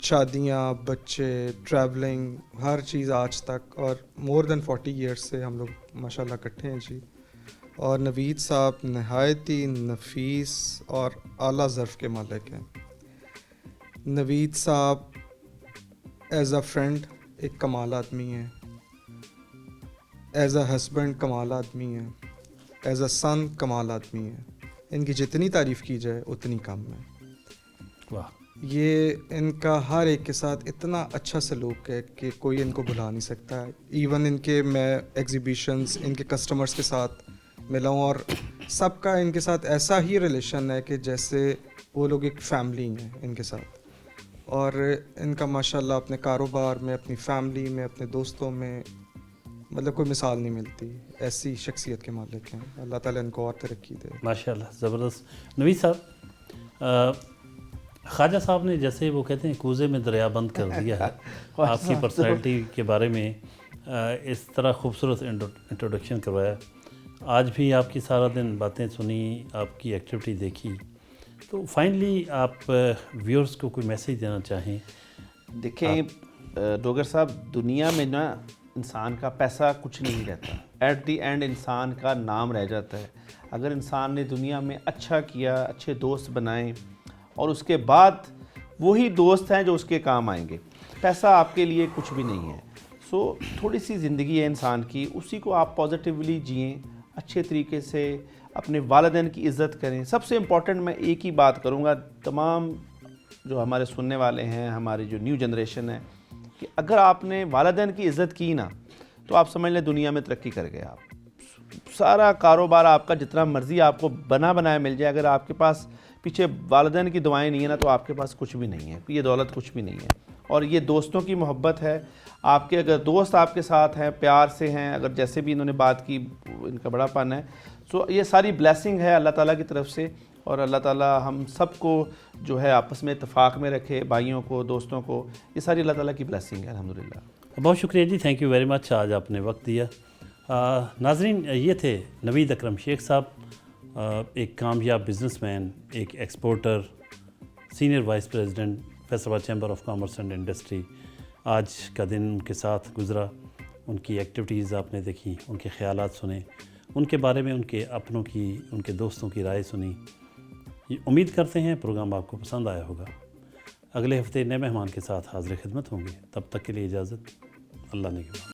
شادیاں، بچے، ٹریولنگ، ہر چیز آج تک، اور مور دین 40 ایئرس سے ہم لوگ ماشاءاللہ اکٹھے ہیں جی. اور نوید صاحب نہایت ہی نفیس اور اعلیٰ ظرف کے مالک ہیں. نوید صاحب ایز اے فرینڈ ایک کمال آدمی ہیں، ایز اے ہسبینڈ کمال آدمی ہیں، ایز اے سن کمال آدمی ہیں. ان کی جتنی تعریف کی جائے اتنی کم ہے. واہ. یہ ان کا ہر ایک کے ساتھ اتنا اچھا سلوک ہے کہ کوئی ان کو بھلا نہیں سکتا ہے. ایون ان کے میں ایگزیبیشنز ان کے کسٹمرز کے ساتھ ملا ہوں، اور سب کا ان کے ساتھ ایسا ہی ریلیشن ہے کہ جیسے وہ لوگ ایک فیملی ہیں ان کے ساتھ. اور ان کا ماشاءاللہ اپنے کاروبار میں، اپنی فیملی میں، اپنے دوستوں میں مطلب کوئی مثال نہیں ملتی. ایسی شخصیت کے مالک ہیں. اللہ تعالیٰ ان کو اور ترقی دے. ماشاء اللہ زبردست. نوید صاحب، خواجہ صاحب نے جیسے وہ کہتے ہیں کوزے میں دریا بند کر دیا ہے آپ کی پرسنالٹی کے بارے میں، اس طرح خوبصورت انٹروڈکشن کروایا. آج بھی آپ کی سارا دن باتیں سنی، آپ کی ایکٹیویٹی دیکھی، تو فائنلی آپ ویورز کو کوئی میسیج دینا چاہیں؟ دیکھیں ڈوگر صاحب، دنیا میں نا انسان کا پیسہ کچھ نہیں رہتا. ایٹ دی اینڈ انسان کا نام رہ جاتا ہے. اگر انسان نے دنیا میں اچھا کیا، اچھے دوست بنائیں، اور اس کے بعد وہی دوست ہیں جو اس کے کام آئیں گے. پیسہ آپ کے لیے کچھ بھی نہیں ہے. سو تھوڑی سی زندگی ہے انسان کی، اسی کو آپ پازیٹیولی جئیں، اچھے طریقے سے اپنے والدین کی عزت کریں. سب سے امپورٹنٹ میں ایک ہی بات کروں گا تمام جو ہمارے سننے والے ہیں، ہماری جو نیو جنریشن ہے، کہ اگر آپ نے والدین کی عزت کی نا تو آپ سمجھ لیں دنیا میں ترقی کر گئے. آپ سارا کاروبار آپ کا جتنا مرضی آپ کو بنایا مل جائے، اگر آپ کے پاس پیچھے والدین کی دعائیں نہیں ہیں نا تو آپ کے پاس کچھ بھی نہیں ہے. یہ دولت کچھ بھی نہیں ہے. اور یہ دوستوں کی محبت ہے. آپ کے اگر دوست آپ کے ساتھ ہیں، پیار سے ہیں، اگر جیسے بھی انہوں نے بات کی ان کا بڑا پن ہے، سو یہ ساری بلیسنگ ہے اللہ تعالیٰ کی طرف سے. اور اللہ تعالیٰ ہم سب کو جو ہے آپس میں اتفاق میں رکھے، بھائیوں کو، دوستوں کو. یہ ساری اللہ تعالیٰ کی بلیسنگ ہے الحمدللہ. بہت شکریہ جی، تھینک یو ویری مچ، آج آپ نے وقت دیا. ناظرین، یہ تھے نوید اکرم شیخ صاحب، ایک کامیاب بزنس مین، ایک exporter, senior vice president Faisalabad chamber of commerce and industry. آج کا دن ان کے ساتھ گزرا، ان کی ایکٹیویٹیز آپ نے دیکھی، ان کے خیالات سنے، ان کے بارے میں ان کے اپنوں کی، ان کے دوستوں کی رائے سنی. امید کرتے ہیں پروگرام آپ کو پسند آیا ہوگا. اگلے ہفتے نئے مہمان کے ساتھ حاضر خدمت ہوں گے. تب تک کے لیے اجازت. اللہ نگہبان.